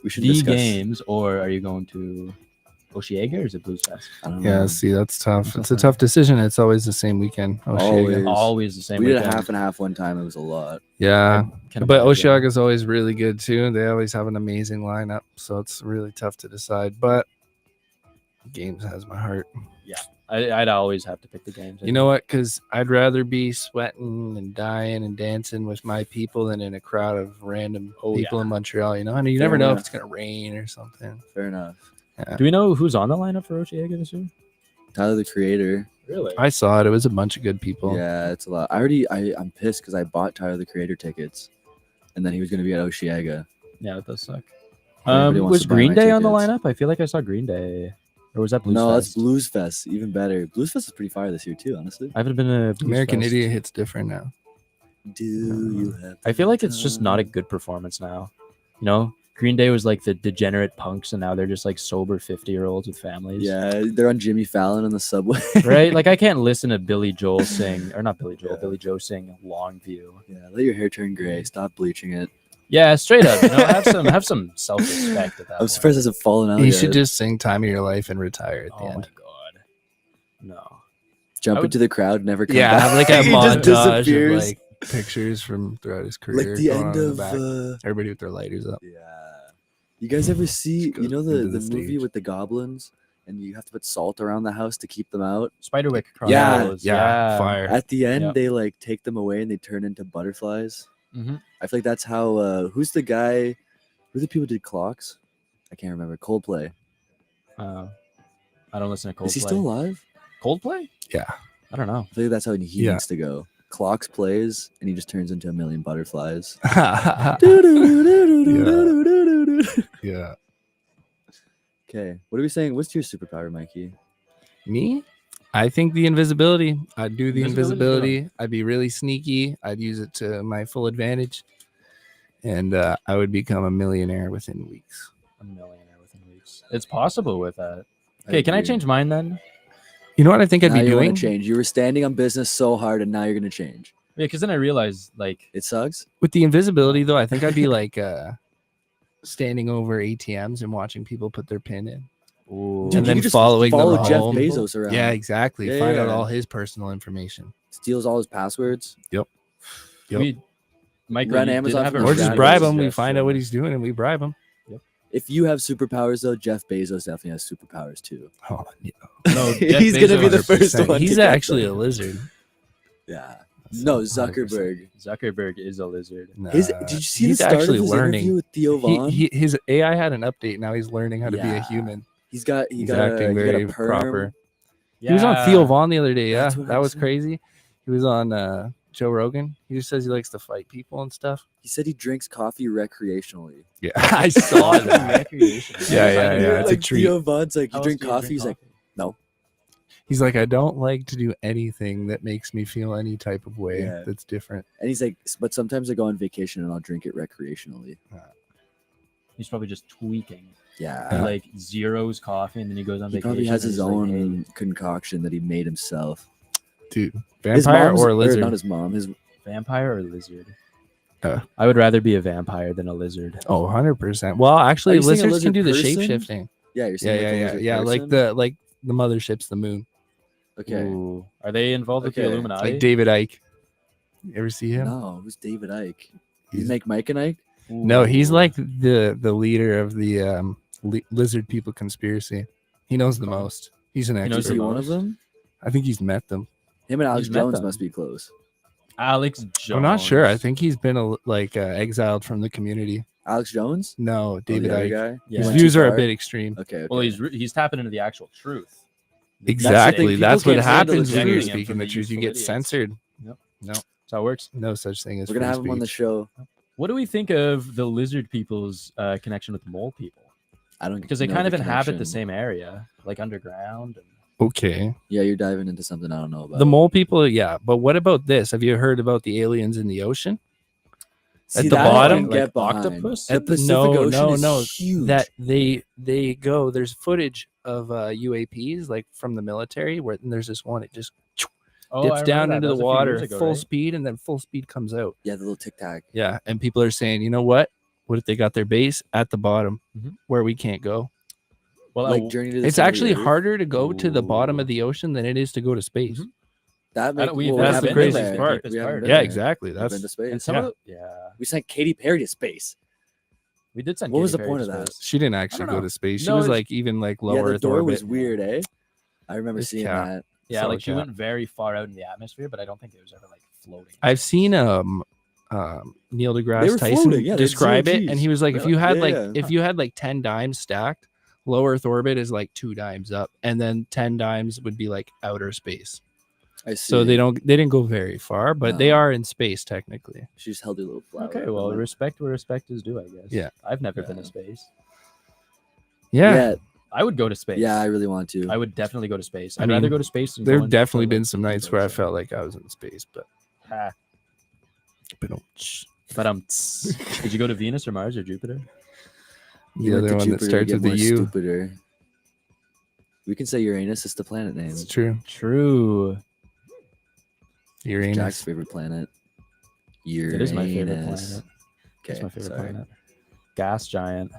we should D discuss. games, or are you going to Oshiega or is it Blues Fest? I don't know. Yeah, see, that's tough. That's It's a tough. tough decision. It's always the same weekend. Always. Oshiaga. Always the same. We did a weekend. half and half one time. It was a lot. Yeah, Can but imagine. Oshiaga is always really good too. They always have an amazing lineup, so it's really tough to decide. But games has my heart. I'd always have to pick the games. You know what? Because I'd rather be sweating and dying and dancing with my people than in a crowd of random Oh, people yeah. in Montreal. You know, and you Fair never know if enough. it's gonna rain or something. Fair enough. Do we know who's on the lineup for Oshiega this year? Tyler the Creator. Really? I saw it. It was a bunch of good people. Yeah, it's a lot. I'm pissed because I bought Tyler the Creator tickets, and then he was gonna be at Oshiaga. Yeah, it does suck. Everybody wants Was to buy Green my Day on the tickets. lineup? I feel like I saw Green Day. Or was that Blues No, that's Fest? Blues Fest. Even better. Blues Fest is pretty fire this year too. Honestly. I haven't been to Blues American Fest. Idiot hits different now. Do you have? I feel like it's just not a good performance now. You know, Green Day was like the degenerate punks, and now they're just like sober 50-year-olds with families. Yeah, they're on Jimmy Fallon on the subway. Right? Like I can't listen to Billy Joel sing, or not Billy Joel, Yeah. Billy Joe sing Longview. Yeah, let your hair turn gray. Stop bleaching it. Yeah, straight up. You know, have some self-respect at that I'm point. surprised it hasn't fallen out You yet. should just sing "Time of Your Life" and retire at the Oh my end. god. No. jump I would- into the crowd, never come Yeah, back. have like a He just montage of disappears. like pictures from throughout his career. like the going end on in of. the back. Everybody with their lighters up. Yeah. You guys ever see? Just You know goes the into the movie stage. with the goblins, and you have to put salt around the house to keep them out. Spiderwick Yeah, Chronicles. Yeah, fire. At the end, Yep. they like take them away and they turn into butterflies. Mhm. I feel like that's how. Who's the guy? Who the people who did clocks? I can't remember. Coldplay. I don't listen to Coldplay. Is he still alive? Coldplay? Yeah. I don't know. I feel like that's how he Yeah. needs to go. Clocks plays and he just turns into a million butterflies. yeah. Okay, what are we saying? What's your superpower, Mikey? Me? I think the invisibility. I'd do the Invisibility invisibility. I'd be really sneaky. I'd use it to my full advantage. And I would become a millionaire within weeks. A millionaire within weeks. It's possible with that. Okay, can I agree. change mine then? You know what I think I'd Now be you wanna doing? change. You were standing on business so hard, and now you're gonna change. Yeah, because then I realized like It sucks. With the invisibility, though, I think I'd be like standing over ATMs and watching people put their pin in. ooh, Dude, And you then could just following them follow Jeff home. Bezos around. Yeah, exactly. Yeah, Find out yeah. all his personal information. Steals all his passwords. Yep. Michael, Run you did Amazon have from a Or the just ground bribe up him. We suggestion. find out what he's doing and we bribe him. If you have superpowers, though, Jeff Bezos definitely has superpowers too. Oh, yeah. No, Jeff He's gonna be the Bezos, first 100%. one. He's to get actually them. a lizard. Yeah. No, 100%. Zuckerberg. Zuckerberg is a lizard. His, Nah, did you see the he's start of actually his learning. interview with Theo Vaughn? His AI had an update. Now he's learning how to be a Yeah. human. He's got He's got acting a, he got very a perm. proper. He was on Theo Vaughn the other day. Yeah, That's what that I'm was saying. crazy. He was on Joe Rogan. He just says he likes to fight people and stuff. He said he drinks coffee recreationally. Yeah, I saw that. Recreation. Yeah, I yeah, didn't yeah, know it's that. a treat. Theo Vaughn's like, How you else drink do coffee? He's like, no. He's like, I don't like to do anything that makes me feel any type of way Yeah. that's different. And he's like, but sometimes I go on vacation and I'll drink it recreationally. He's probably just tweaking. Yeah. He, like zeros coffee, and then he goes on He vacation. probably has and his he's like, own "Hey, concoction that he made himself. Dude, His vampire mom's- or lizard? not his mom. His vampire or lizard? Uh. I would rather be a vampire than a lizard. Oh, 100%. Well, actually, Are you saying a lizards can lizard do the person? shape shifting. yeah, you're Yeah, saying yeah, like a yeah, lizard yeah. person? Like the mothership's the moon. Okay. Ooh. Are they involved with the Okay. Illuminati? Like David Icke. You ever see him? No, who's David Icke? You He's- make Mike and Ike? No, he's Ooh. like the leader of the lizard people conspiracy. He knows the most. He's an He knows Is expert. he the one of most? them? I think he's met them. Him and Alex He's met Jones them. must be close. Alex Jones. I'm not sure. I think he's been exiled from the community. Alex Jones? No, Oh, David the other Icke. guy? Yeah. His Went views too are a far? bit extreme. Okay. Well, he's tapping into the actual truth. Exactly. thing. That's People what can't handle the happens when you're truth. speaking the truth. You get Idiots. censored. Yep. No, That's how it works. no such thing as We're gonna free have him on the speech. show. What do we think of the lizard people's connection with mole people? I don't Because they know kind of the inhabit the connection. same area, like underground. And... Okay. Yeah, you're diving into something I don't know about. The mole people, yeah. But what about this? Have you heard about the aliens in the ocean? See, at the that I bottom, can get like behind. octopus? The Pacific Ocean is no. huge. That they go. There's footage of UAPs like from the military where there's this one. It just Oh, I dips remember down that. into That the was a few years water ago, full right? speed, and then full speed comes out. Yeah, the little tic tac. Yeah, and people are saying, you know what? What if they got their base at the bottom, Mhm. where we can't go? Well, Like Journey to the It's Center of actually the Earth. harder to go to the bottom Ooh. of the ocean than it is to go to space. Mhm. That I makes don't- we've well, never that's the been there. craziest That's part. the We deepest haven't part. been Yeah, there. exactly. We've That's been to space. and some yeah. of the, We sent Katy Perry to space. we did send. What was Katy the point Perry of to that? space. she didn't actually know. go to space. She No, was it's- like even like low Yeah, the Earth door orbit. was weird, eh? I remember It's seeing cap. that. Yeah, So like she yeah. went very far out in the atmosphere, but I don't think it was ever like floating. I've seen Neil They deGrasse were Tyson floating, yeah, they had describe zero it, and Gs. he was like, if Really? you had Yeah, like yeah. if you had like 10 dimes stacked, low Earth orbit is like 2 dimes up, and then 10 dimes would be like outer space. I see. So they didn't go very far, but they No. are in space technically. She just held her little flower. Okay, up well, and respect where respect is due, I guess. Yeah. I've never been Yeah. to space. Yeah, I would go to space. yeah, I really want to. I would definitely go to space. I I'd rather mean, go to space than there go have into, definitely like, been some nights where I Earth. felt like I was in space, but Ah, but but did you go to Venus or Mars or Jupiter? You the went other to one that Jupiter to starts get with the more U. stupider. We can say Uranus is the planet name. It's true. True. Uranus. Jack's favorite planet. Uranus. It is my favorite planet. Okay, It's my favorite sorry. planet. Gas giant.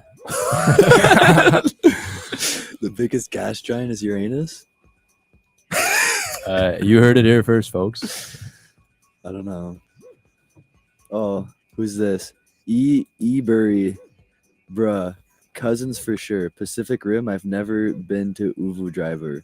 The biggest gas giant is Uranus? You heard it here first, folks. I don't know. Oh, who's this? Ebury. Bruh. Cousins for sure. Pacific Rim. I've never been to Uvu Driver.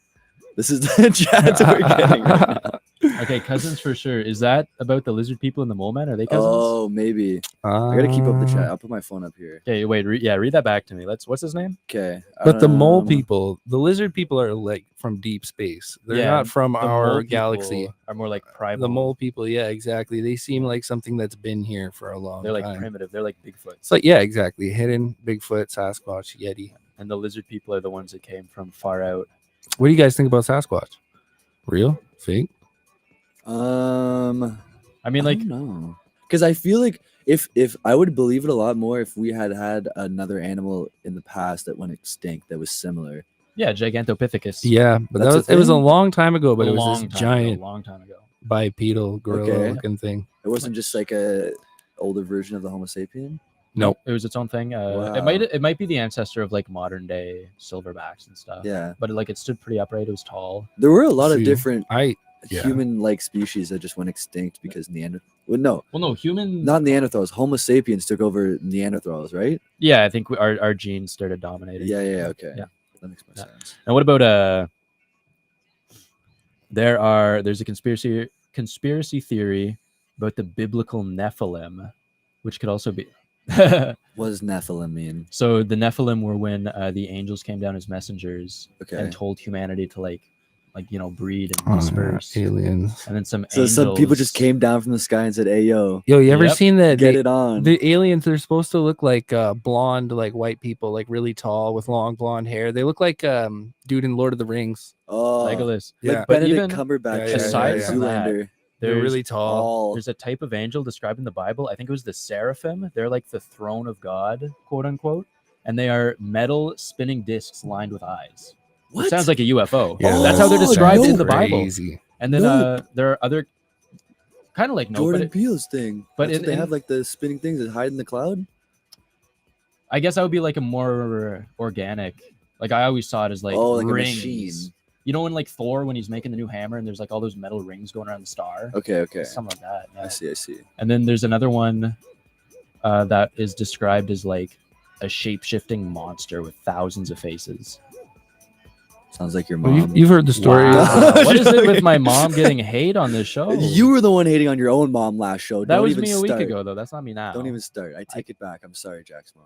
This is the chat we're getting right now. Okay, cousins for sure. Is that about the lizard people and the mole men? Are they cousins? Oh, maybe. I gotta keep up the chat. I'll put my phone up here. Okay, wait. Read that back to me. What's his name? Okay. But the mole people, the lizard people are like from deep space. They're Yeah, not from The mole our people galaxy. are more like primal. The mole people, yeah, exactly. They seem like something that's been here for a long They're like time. primitive. They're like Bigfoot. It's like, yeah, exactly. Hidden Bigfoot, Sasquatch, Yeti. And the lizard people are the ones that came from far out. What do you guys think about Sasquatch? Real? Fake? I mean, I like, don't know. Because I feel like if I would believe it a lot more if we had another animal in the past that went extinct that was similar. yeah, Gigantopithecus. Yeah, but That's a it was a thing? long time ago, but A it was long this time giant ago, long time ago. bipedal gorilla Okay. looking thing. It wasn't just like a older version of the Homo sapien. Nope. It was its own thing. Wow. It might be the ancestor of like modern day silverbacks and stuff. Yeah, But it stood pretty upright. It was tall. there were a lot of See, different Yeah. human-like species that just went extinct because Neanderthals. Well, no, Well, no, human. not Neanderthals. Homo sapiens took over Neanderthals, right? Yeah, I think our genes started dominating. Yeah. Okay. Yeah. That makes more Yeah. sense. And what about there's a conspiracy theory about the biblical Nephilim, which could also be What does Nephilim mean? so the Nephilim were when the angels came down as messengers Okay. and told humanity to like breed and Oh, disperse. aliens. And then some So some people angels- just came down from the sky and said, "Hey, yo, Yo, you ever Yep. seen the get it on." the aliens? They're supposed to look like blonde, like white people, like really tall with long blonde hair. They look like dude in Lord of the Rings. Oh, Legolas. Yeah. like But Benedict even Cumberbatch. Yeah, aside yeah. from that, Zoolander. They're there's really tall. All there's a type of angel described in the Bible. I think it was the seraphim. They're like the throne of God, quote unquote, and they are metal spinning discs lined with eyes. what? It sounds like a UFO. Yeah, That's how they're Oh, described no. in the Bible. Crazy. And then Nope. there are other kind of like no, Jordan but Peele's thing. but That's in- what they in- have like the spinning things that hide in the cloud. I guess that would be like a more organic. Like I always saw it as like Oh, like rings. a machine. You know, in like Thor when he's making the new hammer and there's like all those metal rings going around the star. Okay. Something like that. Yeah. I see. And then there's another one that is described as like a shape-shifting monster with thousands of faces. Sounds like your Well, mom. you've heard the story. Wow. What is it with my mom getting hate on this show? You were the one hating on your own mom last show. That Don't was even me a start. week ago, though. That's not me now. Don't even start. I take it back. I'm sorry, Jack's mom.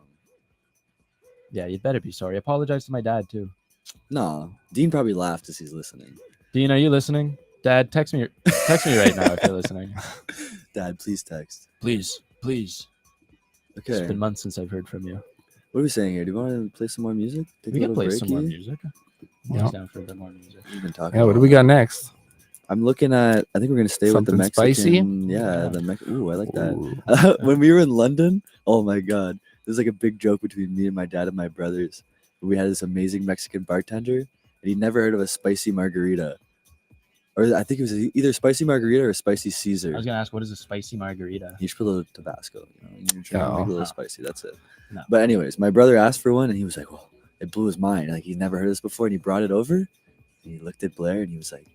Yeah, you better be sorry. Apologize to my dad too. No, Dean probably laughed as he's listening. Dean, are you listening? Dad, text me right now if you're listening. Dad, please text. Please. Okay. It's been months since I've heard from you. What are we saying here? Do you want to play some more music? Take We a can little play some more breaky? music. Yeah. Always down for a bit more music. We've been talking. Yeah, what do about we got next? I'm looking at. I think we're gonna stay with the Something Mexican. spicy? Yeah, Ooh, I like that. Ooh. When we were in London, oh my god, there's like a big joke between me and my dad and my brothers. We had this amazing Mexican bartender, and he never heard of a spicy margarita, or I think it was either spicy margarita or spicy Caesar. I was gonna ask, what is a spicy margarita? You should put a little Tabasco. You're trying to make it a little No. spicy. That's it. No. But anyways, my brother asked for one, and he was like, "Well," it blew his mind. Like he'd never heard this before, and he brought it over. And he looked at Blair, and he was like,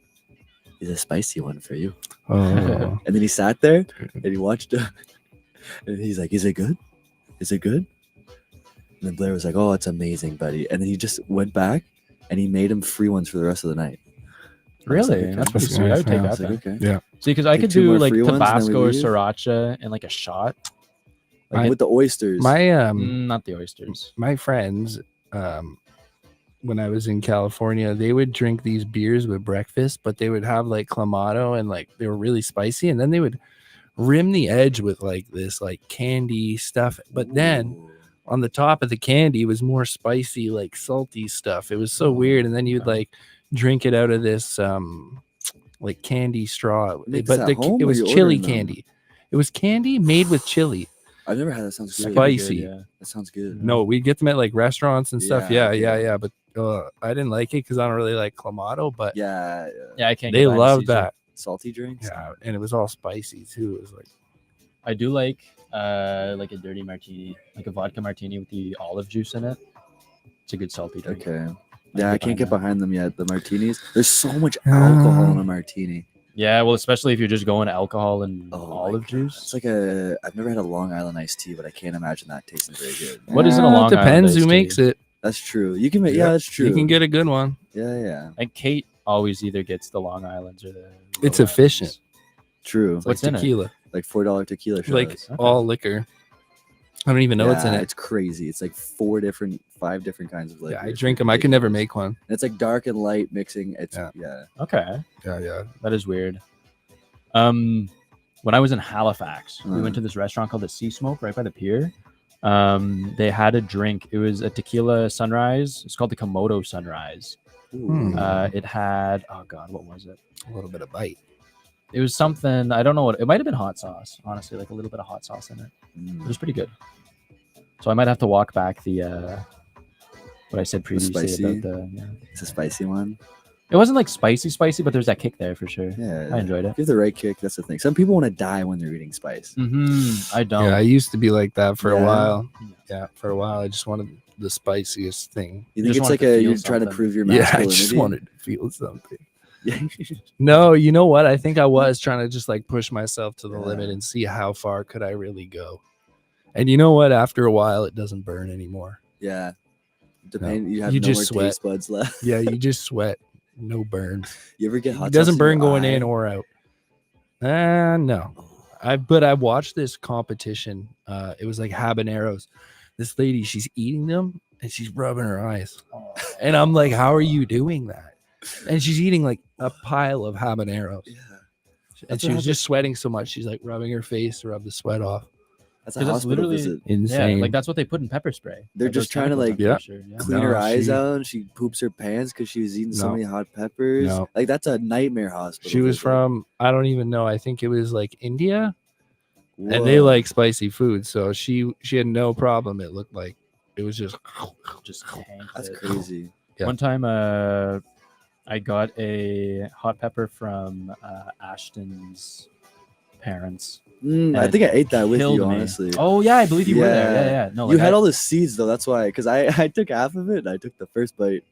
"It's a spicy one for you." Oh. And then he sat there, and he watched it, and he's like, "Is it good? Is it good?" And then Blair was like, "Oh, it's amazing, buddy." And then he just went back, and he made him free ones for the rest of the night. Really? okay. That's pretty That's sweet. I would nice, take yeah. I was that. like, Then. "Okay." Yeah. See, because I Take could 2 do more like free ones, and then we Tabasco or leave? sriracha and like a shot. Like with the oysters. My Not the oysters. my friends, when I was in California, they would drink these beers with breakfast, but they would have like clamato and like they were really spicy, and then they would rim the edge with like this like candy stuff. But then Ooh. on the top of the candy was more spicy, like salty stuff. It was so weird. And then you'd like drink it out of this like candy straw. Make this But at home it or was you chili ordering them? candy. It was candy made with chili. I've never had that. Sounds good. Spicy. Yeah. That sounds good. No, we'd get them at like restaurants and stuff. Yeah, Yeah. But I didn't like it because I don't really like clamato. But Yeah, Yeah, I can't. they get behind loved Caesar. that. salty drinks. Yeah, and it was all spicy too. It was like I do like a dirty martini, like a vodka martini with the olive juice in it. It's a good salty drink. Okay. Yeah, I can't get that. behind them yet. The martinis. There's so much alcohol in a martini. Yeah, well, especially if you're just going alcohol and Oh my olive God. juice. It's like I've never had a Long Island iced tea, but I can't imagine that tasting very good. What is in a Long It depends Island who iced makes tea? it. That's true. You can make. Yeah, that's true. You can get a good one. Yeah. And Kate always either gets the Long Islands or the. It's Rhode efficient. Islands. True. It's What's like in it? tequila. Like $4 tequila shots. Like Okay. all liquor. I don't even know what's in it. It's crazy. It's like 5 different kinds of liquor. Yeah, I drink them. I could never make one. And it's like dark and light mixing. It's Yeah. yeah. Okay, Yeah. that is weird. When I was in Halifax, we went to this restaurant called the Sea Smoke right by the pier. They had a drink. It was a tequila sunrise. It's called the Komodo Sunrise. Hmm. It had what was it? A little bit of bite. It was something, I don't know what it might have been, hot sauce, honestly, like a little bit of hot sauce in it. It was pretty good. So I might have to walk back the what I said previously spicy? about the It's a spicy one. It wasn't like spicy, but there's that kick there for sure. Yeah. I enjoyed it. Give the right kick. That's the thing. Some people want to die when they're eating spice. I don't. Yeah, I used to be like that for a Yeah. while. Yeah, for a while. I just wanted the spiciest thing. You You think just it's like wanted to you're feel trying to something. prove your Yeah, I masculinity? just wanted to feel something. Yeah. No, you know what? I think I was trying to just like push myself to the Yeah. limit and see how far could I really go. And you know what? After a while, it doesn't burn anymore. Yeah. You have You no just more sweat. taste buds left. Yeah, you just sweat. No burn. You ever get hot It doesn't sauce burn your going eye? in or out. No. I watched this competition. It was like habaneros. This lady, she's eating them and she's rubbing her eyes. And I'm like, how are you doing that? And she's eating like a pile of habaneros. Yeah. And That's she what was just sweating so much. She's like rubbing her face to rub the sweat off. That's a 'Cause that's hospital literally- visit. Insane. Yeah, like that's what they put in pepper spray. They're Like, just those trying to, chemicals, like, I'm pretty sure, yeah. Clean No, her eyes she- out. And she poops her pants because she was eating so No. many hot peppers. No. Like that's a nightmare hospital. She was visit. from, I don't even know. I think it was like India. And they Whoa. like spicy food. So she had no problem. It looked like it was just Just tanked That's it. crazy. Yeah. One time, I got a hot pepper from Ashton's parents. I And think I ate that with Killed you, me. honestly. Oh yeah, I believe you were there. Yeah. Yeah. No, You like, had I- all the seeds though. That's why. Because I took half of it. And I took the first bite,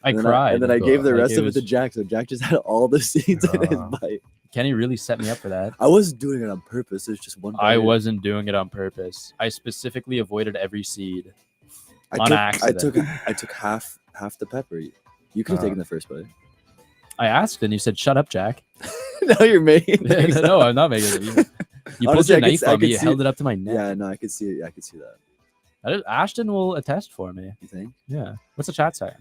I And then cried. and then I gave the Like, rest it of it was- to Jack. So Jack just had all the seeds in his Ah. bite. Kenny really set me up for that. I wasn't doing it on purpose. It was just one. I bite. wasn't doing it on purpose. I specifically avoided every seed. on I accident. took half the pepper. You could have taken the first bite. I asked and you said, "Shut up, Jack." No, you're making. No, I'm not making it. You pulled Honestly, your I could- knife I on me. could You see held it. it up to my neck. Yeah, no, I could see it. I could see that. Ashton will attest for me. You think? Yeah. What's the chat saying?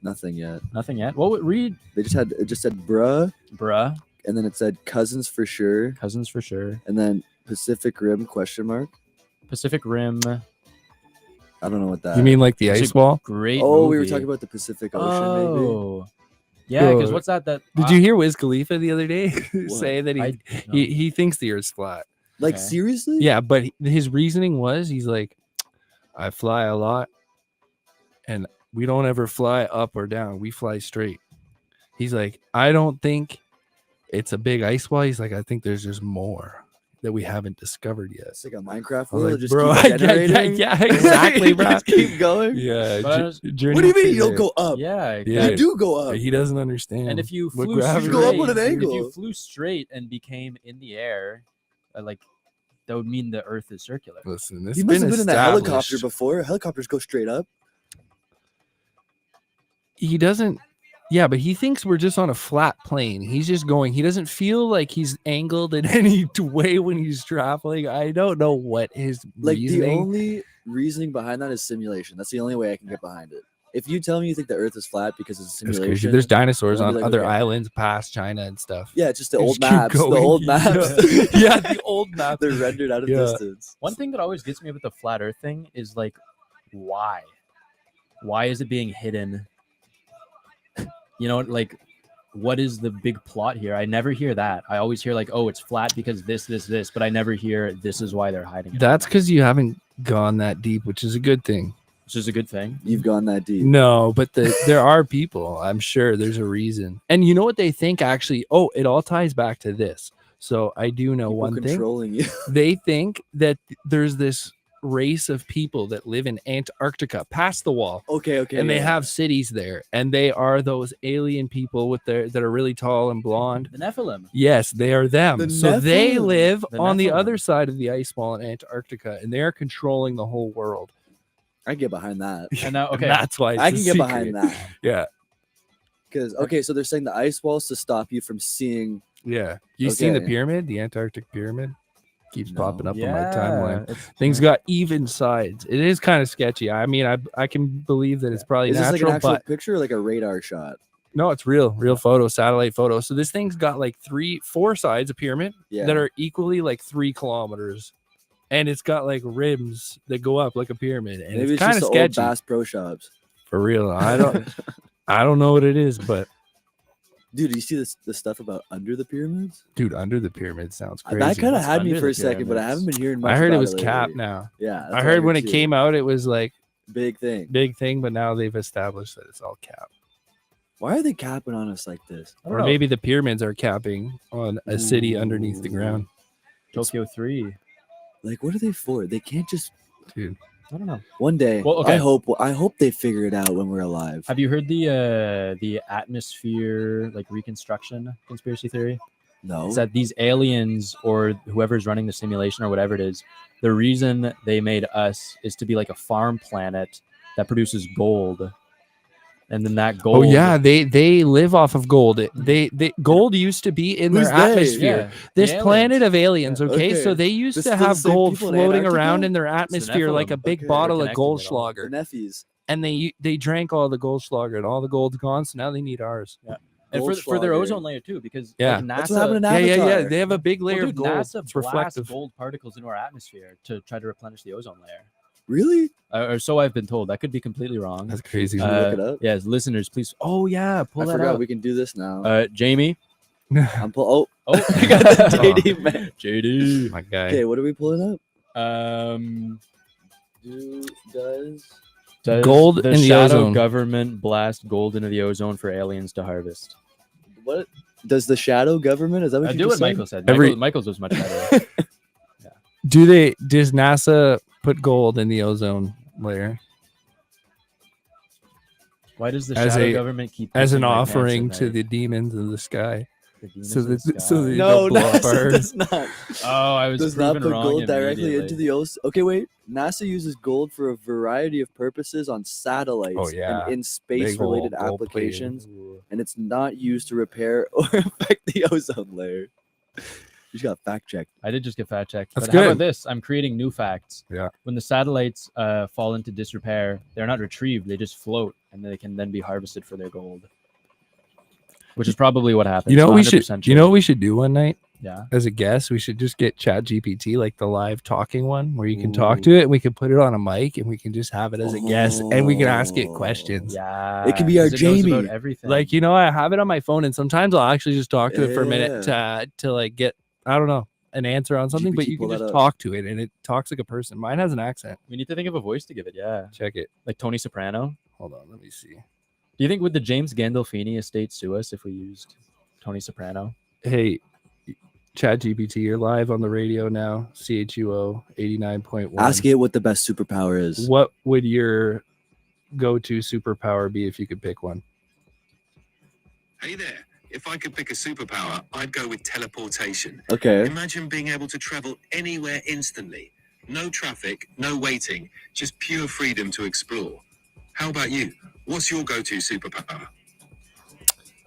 Nothing yet. Nothing yet. Well, read, It just said bruh, bruh. and then it said cousins for sure, Cousins for sure. and then Pacific Rim ? Pacific Rim. I don't know what that. You mean like the It's a ice wall? Great. Oh, we were movie. talking about the Pacific Ocean, maybe. Oh. Yeah, because Bro, what's that? Did you hear Wiz Khalifa the other day What? say that I- he thinks the Earth's flat? Like Okay. seriously? Yeah, but his reasoning was he's like, I fly a lot, and we don't ever fly up or down. We fly straight. He's like, I don't think it's a big ice wall. He's like, I think there's just more that we haven't discovered yet. It's like a Minecraft I was world. like, just bro, keep yeah, generating. yeah, exactly, bro. Just keep going. Yeah. But I was- Journey What do you mean to you don't there. go up? Yeah. Yeah. You do go up. He doesn't understand. And if you what flew gravity straight, You go up on an if angle. you flew straight and became in the air, like that would mean the Earth is circular. Listen, this You has must been have been in a established. helicopter before. Helicopters go straight up. He doesn't. Yeah, but he thinks we're just on a flat plane. He's just going. He doesn't feel like he's angled in any way when he's traveling. I don't know what his Like reasoning. the only reasoning behind that is simulation. That's the only way I can get behind it. If you tell me you think the Earth is flat because it's a It's simulation, crazy. There's dinosaurs I'll on be like, other okay. islands past China and stuff. yeah, it's just the You old just keep maps. The going. old maps. Yeah, the old maps. They're rendered out of Yeah. distance. One thing that always gets me about the flat Earth thing is like, why? Why is it being hidden? You know, like, what is the big plot here? I never hear that. I always hear like, oh, it's flat because this, but I never hear this is why they're hiding it. That's because you haven't gone that deep, which is a good thing. Which is a good thing. You've gone that deep. No, but there are people. I'm sure there's a reason. And you know what they think actually? Oh, it all ties back to this. So I do know People one thing. controlling you. They think that there's this race of people that live in Antarctica past the wall. Okay. And they yeah. have cities there, and they are those alien people with their that are really tall and blonde. The Nephilim. Yes, they are them. The So they Nephilim. live The on the Nephilim. other side of the ice wall in Antarctica, and they are controlling the whole world. I get behind that. And now, And okay, that's why it's I a can get secret. behind that. Yeah, Because so they're saying the ice walls to stop you from seeing. yeah. You seen the Okay. pyramid, the Antarctic pyramid? Keeps No. popping up yeah, on my timeline. it's- Things got even sides. It is kind of sketchy. I mean, I can believe that it's probably Is this like natural, an actual but picture or like a radar shot? no, it's real photo, satellite photo. So this thing's got like 4 sides, a pyramid Yeah. that are equally like 3 kilometers, and it's got like rims that go up like a pyramid, and Maybe it's it's kind just of the old sketchy Bass Pro Shops. for real. I don't know what it is, but Dude, you see the stuff about under the pyramids? dude, under the pyramid sounds crazy. That kind of What's had me under for the a second, but I pyramids? haven't been hearing much. I heard it about was lately. cap now. Yeah, that's I what heard when it too. came out, it was like Big thing. big thing, but now they've established that it's all cap. Why are they capping on us like this? I don't Or know. maybe the pyramids are capping on a city underneath the ground. Tokyo 3. Like, what are they for? They can't just. Dude, I don't know. One day, Well, okay. I hope they figure it out when we're alive. Have you heard the atmosphere like reconstruction conspiracy theory? No. It's that these aliens or whoever's running the simulation or whatever it is, the reason they made us is to be like a farm planet that produces gold. And then that gold. oh yeah, they live off of gold. They gold used to be in Who's their they? atmosphere. Yeah, This the planet aliens. of aliens, Yeah. okay? So Okay. they used This to is the have same gold people in floating Antarctica? around in their atmosphere like a Nephilim. big Okay. bottle They're of connecting it all. The Goldschlager. Nephies. And they drank all the Goldschlager and all the gold's gone, so now they need ours. And for their Goldschlager. ozone layer too, because Yeah. like NASA, That's what happened to Yeah, Avatar. They have a big layer well, of dude, gold. NASA It's blasts reflective. gold particles into our atmosphere to try to replenish the ozone layer. Really? Or so I've been told. That could be completely wrong. That's crazy. Can we look it up? Yes, listeners, please. Oh yeah, pull I that forgot up. we can do this now. Jamie. I'm pull. Oh, I got the JD man. JD. My guy. Okay, what are we pulling up? Does Gold the in the shadow ozone. government blast gold into the ozone for aliens to harvest? What does the shadow government? Is that what I you do just what said? Michael said. Every- Michael's was much better. Does NASA put gold in the ozone layer? Why does the As shadow a- government keep as pissing an my pants at offering to night? the demons of the sky. The demons so of the that- so sky. that- No, blow up NASA our- does not. Oh, I was Does not proven put wrong gold directly into immediately. the ocean. Okay, wait. NASA uses gold for a variety of purposes on satellites Oh, yeah. and in space-related Big ol' gold plated. applications, and it's not used to repair or affect the ozone layer. You just got fact checked. I did just get fact checked. That's But how about good. this? I'm creating new facts. Yeah. When the satellites fall into disrepair, they're not retrieved. They just float, and they can then be harvested for their gold. Which is probably what happens. You know what we 100% should. You know what we should do one night Yeah. as a guest. We should just get ChatGPT, like the live talking one, where you can talk to it, and we can put it on a mic, and we can just have it as a guest, and we can ask it questions. Yeah. It could be our 'cause it knows about Jamie. everything. Like, you know, I have it on my phone, and sometimes I'll actually just talk to it for a minute to like get, I don't know, an answer on something. But GPT you can pull that just up. talk to it, and it talks like a person. Mine has an accent. we need to think of a voice to give it. Yeah. Check it. Like Tony Soprano. Hold on, let me see. Do you think would the James Gandolfini estate sue us if we used Tony Soprano? Hey, ChatGPT, you're live on the radio now. CHUO 89.1. Ask it what the best superpower is. What would your go-to superpower be if you could pick one? Hey there. If I could pick a superpower, I'd go with teleportation. Okay. Imagine being able to travel anywhere instantly. No traffic, no waiting, just pure freedom to explore. How about you? What's your go-to superpower?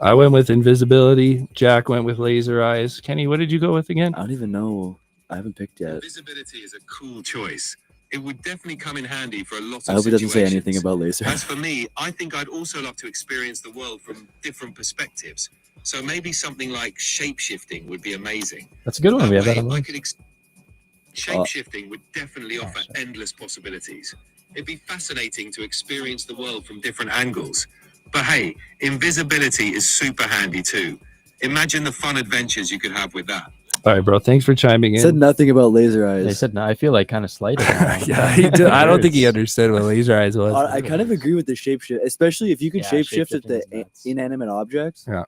I went with invisibility. Jack went with laser eyes. Kenny, what did you go with again? I don't even know. I haven't picked yet. Invisibility is a cool choice. It would definitely come in handy for a lot of I hope he doesn't say situations. anything about laser. As for me, I think I'd also love to experience the world from different perspectives. So maybe something like shape-shifting would be amazing. That's a good one. That We have that way, on the I list. could shape-shifting would definitely offer endless possibilities. It'd be fascinating to experience the world from different angles. But hey, invisibility is super handy too. Imagine the fun adventures you could have with that. All right, bro. Thanks for chiming in. Said nothing about laser eyes. They said no. I feel like kind of slighted. now. Yeah, he did. I don't think he Hurts. understood what laser eyes was. I kind of agree with the shapeshift, especially if you can Yeah, shapeshift at shapeshifting the is nuts. inanimate objects. Yeah.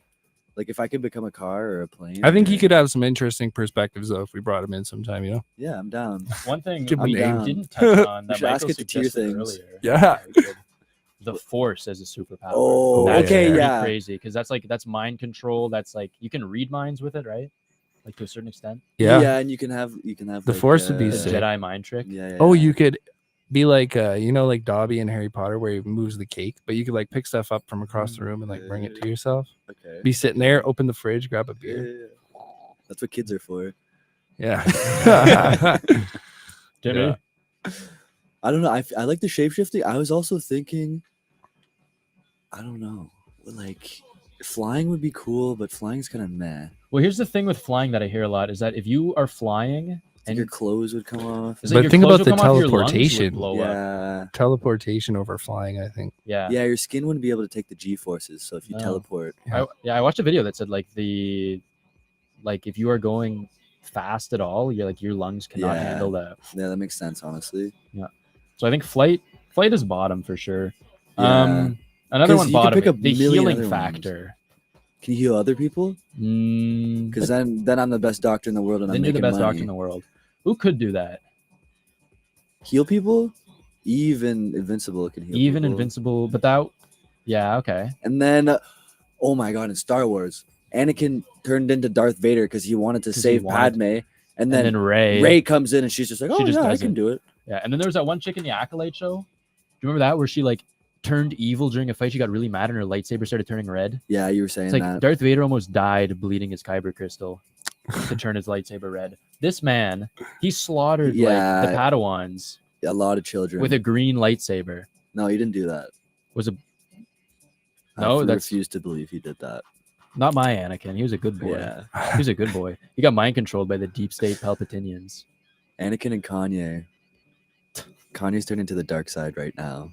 Like if I could become a car or a plane. I think he or- could have some interesting perspectives though if we brought him in sometime. You know. Yeah, I'm down. One thing Give him we a name. didn't touch on We that should ask Michael it to tier suggested things. earlier. Yeah. we could. The Force as a superpower. Oh, That's okay, pretty yeah. crazy because that's mind control. That's like you can read minds with it, right? Like to a certain extent. Yeah. and you can have The Force would be The sick. Jedi mind trick. Yeah. Oh, you could be like you know, like Dobby in Harry Potter where he moves the cake, but you could like pick stuff up from across the room and like bring it to yourself. Okay. Be sitting there, open the fridge, grab a beer. Yeah. That's what kids are for. Yeah. Jimmy. Yeah. I don't know. I like the shapeshifting. I was also thinking, I don't know, like flying would be cool, but flying's kind of meh. Well, here's the thing with flying that I hear a lot is that if you are flying And and your clothes would come off. it's like But your think clothes about will the come off, your lungs would teleportation. blow up. Yeah. Teleportation over flying, I think. Yeah. Yeah, your skin wouldn't be able to take the G forces. So if you No. teleport, I watched a video that said like if you are going fast at all, your lungs cannot Yeah. handle that. yeah, that makes sense, honestly. So I think flight is bottom for sure. Yeah. Another 'Cause one you could bottom, pick a the million healing other ones. factor. Can you heal other people? Because then I'm the best doctor in the world, and Then I'm you're making the best money. doctor in the world. Who could do that? Heal people. Even Invincible can heal. Even people. invincible, but that, yeah, okay. And then, oh my god, in Star Wars, Anakin turned into Darth Vader because he wanted to 'Cause he save wanted- Padme, and And then then Ray. Ray comes in and she's just like, She "Oh just yeah, I does can it. do it." Yeah, and then there was that one chick in the Acolyte show. Do you remember that where she like turned evil during a fight? She got really mad and her lightsaber started turning red. Yeah, you were saying It's like that. Darth Vader almost died bleeding his kyber crystal to turn his lightsaber red. This man, he slaughtered Yeah. like the Padawans A lot of children. with a green lightsaber. No, he didn't do that. Was a I No, that's- refuse to believe he did that. not my Anakin. He was a good boy. Yeah, He was a good boy. He got mind controlled by the deep state Palpatinians. Anakin and Kanye. Kanye's turning to the dark side right now.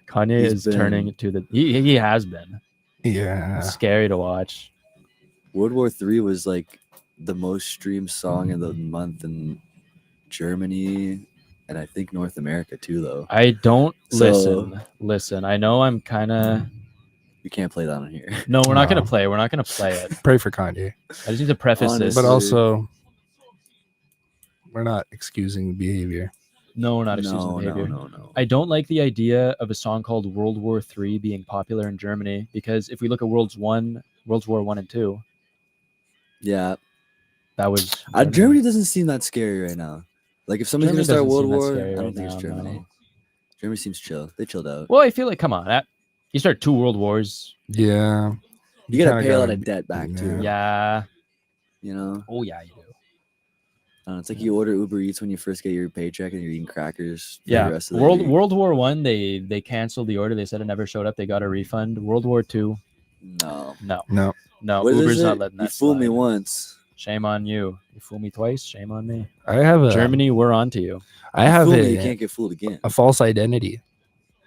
Kanye He's is been- turning to the. He has been. Yeah. It's scary to watch. World War III was like the most streamed song in the month in Germany, and I think North America too. Though I don't So- listen. I know I'm kind of. you can't play that on here. No, we're not No. gonna play. We're not gonna play it. Pray for Kanye. I just need to preface this. But Honestly. also, we're not excusing the behavior. No, not excusing No, behavior. no. I don't like the idea of a song called World War III being popular in Germany because if we look at World War I and II, Yeah, that was Germany doesn't seem that scary right now. Like if somebody's Germany gonna start doesn't World seem that War, scary I don't right think it's now, Germany. no. Germany seems chill. They chilled out. Well, I feel like, come on, you start 2 world wars. Yeah. You gotta kinda pay a lot gotta- of debt back yeah. too. Yeah. You know, Oh yeah, you do. it's like you order Uber Eats when you first get your paycheck and you're eating crackers for Yeah. the rest of the World week. War I, they canceled the order. They said it never showed up. They got a refund. World War II, No. No. no. What is Uber's it? not letting that You fooled me slide. once. Shame on you. You fool me twice. Shame on me. I have a Germany, we're on to you. I You have fool me, you a, can't get fooled again. a false identity.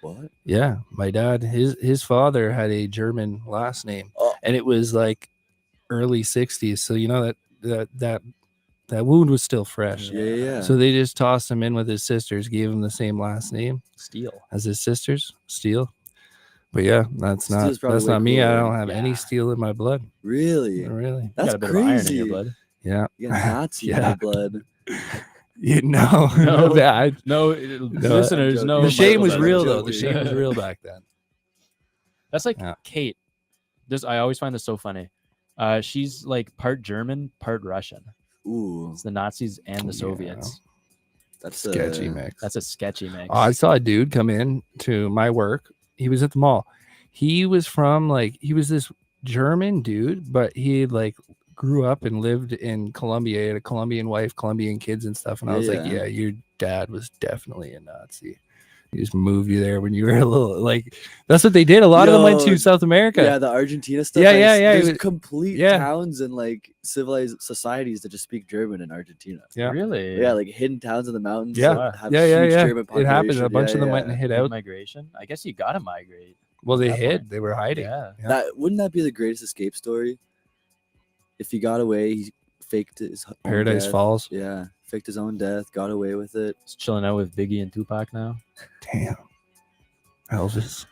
What? Yeah, my dad, his father had a German last name, Oh. and it was like early '60s. So you know that wound was still fresh. Yeah. So they just tossed him in with his sisters, gave him the same last name Steel. as his sisters, Steele. But yeah, that's Steele's probably way not me. I cooler. don't have any Yeah. steel in my blood. Really? Really? You That's got a bit of iron in crazy. your blood. Yeah. You got Nazi in Yeah. your blood. You know, No. that- No, listeners, I'm no. joking. the shame Michael, was I'm real though. joking. The shame was real back then. That's like Yeah. Kate. I always find this so funny. She's like part German, part Russian. Ooh, It's the Nazis and the Yeah. Soviets. that's Sketchy mix. That's a sketchy mix. Oh, I saw a dude come in to my work. He was at the mall. He was he was this German dude, but he like grew up and lived in Colombia. He had a Colombian wife, Colombian kids and stuff. And I was like, Yeah. yeah, your dad was definitely a Nazi. He just moved you there when you were a little like that's what they did. A lot of them went Yo, to South America. Yeah, the Argentina stuff. Yeah, yeah. There's It was- complete yeah. towns and like civilized societies that just speak German in Argentina. Yeah. Really? Yeah, like hidden towns in the mountains. Yeah. that have Yeah. huge German It happened. A population. bunch Yeah, of them yeah. went and hid Big out. migration. I guess you gotta migrate. Well, they that hid. point. They were hiding. Yeah. Yeah. That wouldn't that be the greatest escape story? If he got away, he faked his own Paradise death. Falls. Yeah, faked his own death, got away with it. He's chilling out with Biggie and Tupac now. Damn. Elvis.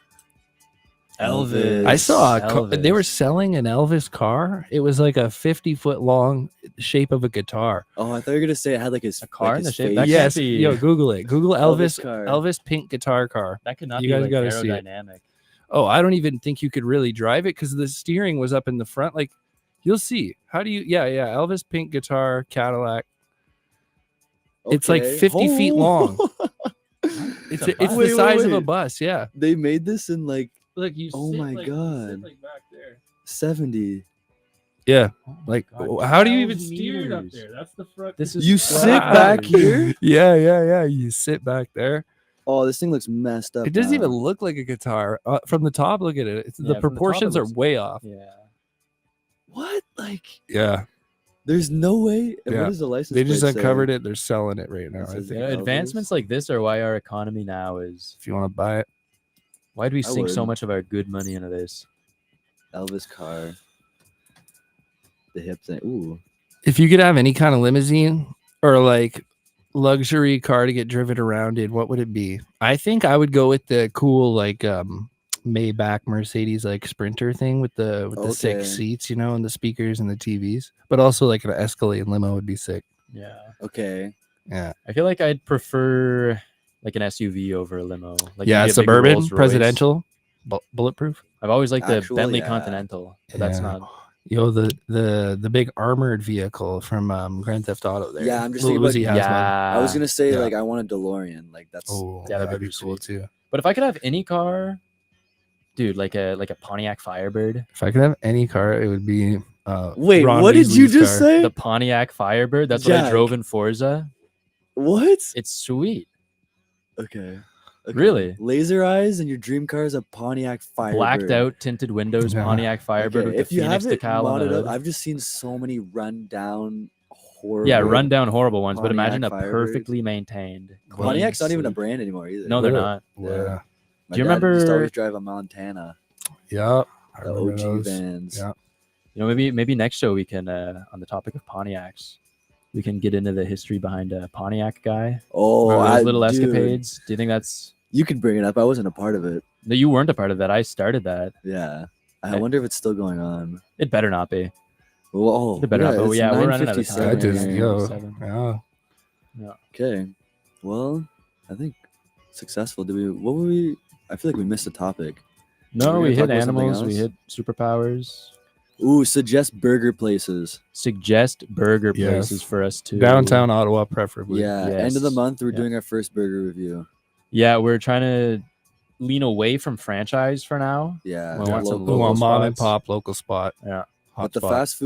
Elvis. I saw they were Elvis. selling an Elvis car. It was like a 50-foot long shape of a guitar. Oh, I thought you were gonna say it had like his A car like in the his shape- face. that can't Yes. be- Yo, Google it. Google Elvis car. Elvis pink guitar car. That could not You be guys like gotta see it. aerodynamic. Oh, I don't even think you could really drive it because the steering was up in the front. Like, you'll see. How do you? Yeah. Elvis pink guitar Cadillac. It's like Okay. 50 feet long. It's It's a it's bus. the size of a Wait. bus. Yeah. They made this in like Look, you. Oh sit, my like, you God. sit, like, back there. 70. Yeah. Oh my Like, God, how do you even 12 steer it up meters. there? That's the front. This is You wow. sit back here? Yeah. You sit back there. Oh, this thing looks messed up. It doesn't now. even look like a guitar from the top. Look at it. It's, Yeah, the from the top it proportions are looks- way off. Yeah. What? Like, Yeah, there's no way. And Yeah. What is the license? they just plate say? uncovered it. They're selling it right now. It I says think Yeah, Elvis. advancements like this are why our economy now is. if you want to buy it, Why do we I sink so would. much of our good money into this? Elvis car. The hip thing. Ooh. if you could have any kind of limousine or like luxury car to get driven around in, what would it be? I think I would go with the cool like Maybach Mercedes like Sprinter thing with the Okay. 6 seats, you know, and the speakers and the TVs. But also like an Escalade limo would be sick. Yeah. Okay. Yeah, I feel like I'd prefer like an SUV over a limo. Like yeah, maybe a big suburban, Rolls-Royce. presidential, bulletproof. I've always liked the Actual, Bentley yeah. Continental, but that's Yeah. not. Yo, the big armored vehicle from Grand Theft Auto there. Yeah, I'm just Lil thinking Uzi about- has one. Yeah. I was gonna say Yeah. like I want a DeLorean. Like that's Oh, Yeah, that'd that'd be be cool sweet. too. But if I could have any car, dude, like a Pontiac Firebird, If I could have any car, it would be Wait, Ron what did you Weasley's just car. say? the Pontiac Firebird. That's what I Jack. drove in Forza. What? It's sweet. Okay. Really? Laser eyes and your dream car is a Pontiac Firebird. Blacked out, tinted windows, Yeah. Pontiac Firebird Okay, with if the you Phoenix have it decal on the modded up, hood. I've just seen so many run down horrible. Yeah, run down horrible ones, but imagine a Pontiac Firebirds. perfectly maintained. clean, Pontiac's not even a sleek- brand anymore either. No, they're Really? not. Yeah. My Do you dad used to remember- always drive a Montana, Yep. I the remember OG those. vans. Yeah. You know, maybe next show we can, on the topic of Pontiacs, we can get into the history behind a Pontiac guy. Oh, Remember those I, little dude, escapades. Do you think that's? You can bring it up. I wasn't a part of it. No, you weren't a part of that. I started that. Yeah. I Okay. wonder if it's still going on. It better not be. Whoa. It better not. Oh it's yeah, we're running out of 9:57 time. I just here. yo, 7. yeah. Okay. Well, I think successful. What were we? I feel like we missed a topic. No, We're we gonna hit talk about something animals. We else? hit superpowers. Ooh, suggest burger places. Suggest burger Yes. places for us to Downtown Ottawa, preferably. Yeah, end of the Yes. month, we're Yeah. doing our first burger review. Yeah, we're trying to lean away from franchise for now. Yeah, We want some We local want mom and spots. pop, local spot. Yeah. Hot but the spot. fast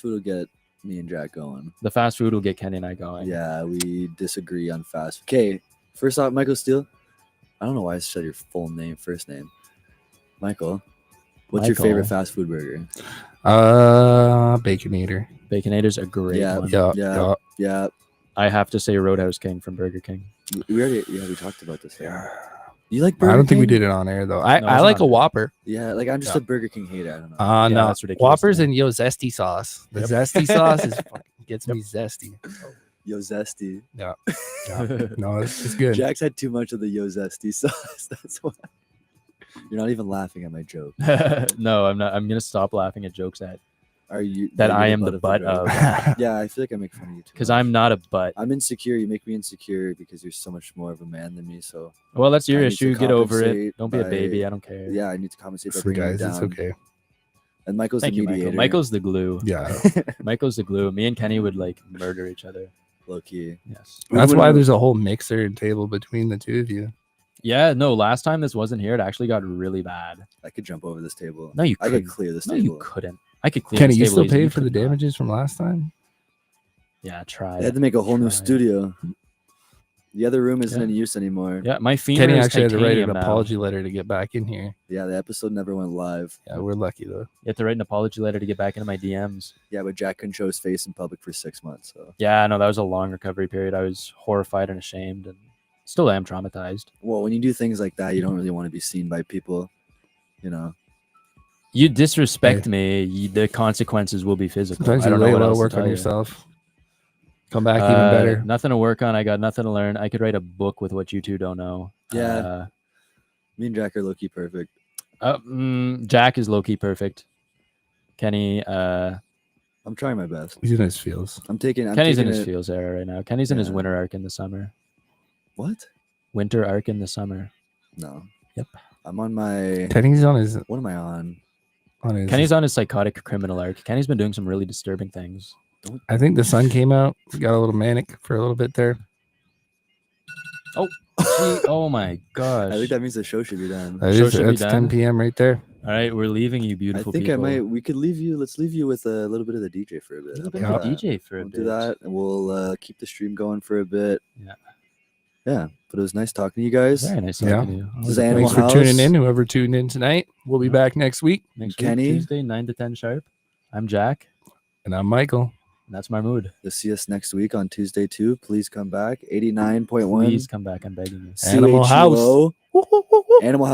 food will get me and Jack going. The fast food will get Kenny and I going. Yeah, we disagree on fast. Okay, first off, Michael Steele. I don't know why I said your full name, first name. Michael, what's your Michael. favorite fast food burger? Baconator. Baconator's a great Yeah. one. Yeah. Yeah, I have to say Roadhouse King from Burger King. we talked about this. Yeah. You like Burger I don't think we King? did it on air though. I No, I it's like not a on air. Whopper. Yeah, like I'm just Yeah. a Burger King hater. I don't know. Yeah, No, that's ridiculous Whoppers to and Yo Zesty sauce. The Yep. zesty sauce is fucking gets me zesty. Yo Zesty. Yeah. No, it's good. Jack's had too much of the Yo Zesty sauce. That's why. You're not even laughing at my joke. No, I'm not. I'm gonna stop laughing at jokes that Are you that you're I am the butt joke? of Yeah, I feel like I make fun of you too. because much. I'm not a butt. I'm insecure. You make me insecure because you're so much more of a man than me. So Well, that's your I need to issue. Get over it. compensate Don't be a by- baby. I don't care. yeah, I need to compensate by So bringing guys, you it's down. okay. And Michael's Thank the you, mediator. Michael. Michael's the glue. Yeah. Michael's the glue. Me and Kenny would like murder each other. low key. Yes. That's why there's a whole mixer table between the two of you. Yeah. No. Last time this wasn't here, it actually got really bad. I could jump over this table. No, you I couldn't. could clear this No, table. you couldn't. I could clean. Kenny, this you table still easy. paid You for the could not. damages from last time? Yeah. Try. They had to make a whole new Try. studio. The other room isn't Yeah. in use anymore. Yeah. My femur Kenny is actually had to write an titanium now. apology letter to get back in here. Yeah, the episode never went live. Yeah, we're lucky though. You have to write an apology letter to get back into my DMs. Yeah, but Jack couldn't show his face in public for 6 months. So, Yeah. No, that was a long recovery period. I was horrified and ashamed, and still am traumatized. well, when you do things like that, you don't really want to be seen by people. You know. You disrespect me, the consequences will be physical. Sometimes I you don't know really what want else to work tell on you. yourself. Come back even better. Nothing to work on. I got nothing to learn. I could write a book with what you two don't know. Yeah. Me and Jack are low-key perfect. Jack is low-key perfect. Kenny, I'm trying my best. He's in his feels. Kenny's in his it- feels era right now. Kenny's in his Yeah. winter arc in the summer. What? Winter arc in the summer. No. Yep. I'm on my. Kenny's on his What am I on? Kenny's on his psychotic criminal arc. Kenny's been doing some really disturbing things. I think the sun came out. Got a little manic for a little bit there. Oh my gosh. I think that means the show should be done. That Show is, should be that's done. 10 p.m. right there. All right, we're leaving you I beautiful think people. I might. We could leave you. Let's leave you with a little bit of the DJ for a bit. A little How bit about of a that? DJ for a We'll bit. do that, and we'll keep the stream going for a bit. Yeah. Yeah, but it was nice talking to you guys. Very nice Yeah. talking to you. This is Animal Thanks for House. tuning in. Whoever tuned in tonight, we'll be Yeah. back next week. Next Kenny. week, Tuesday, 9 to 10 sharp. I'm Jack, And I'm Michael. and that's my mood. You'll see us next week on Tuesday too. Please come back. 89.1. Please come back. I'm begging you. Animal House. CHUO. Animal House.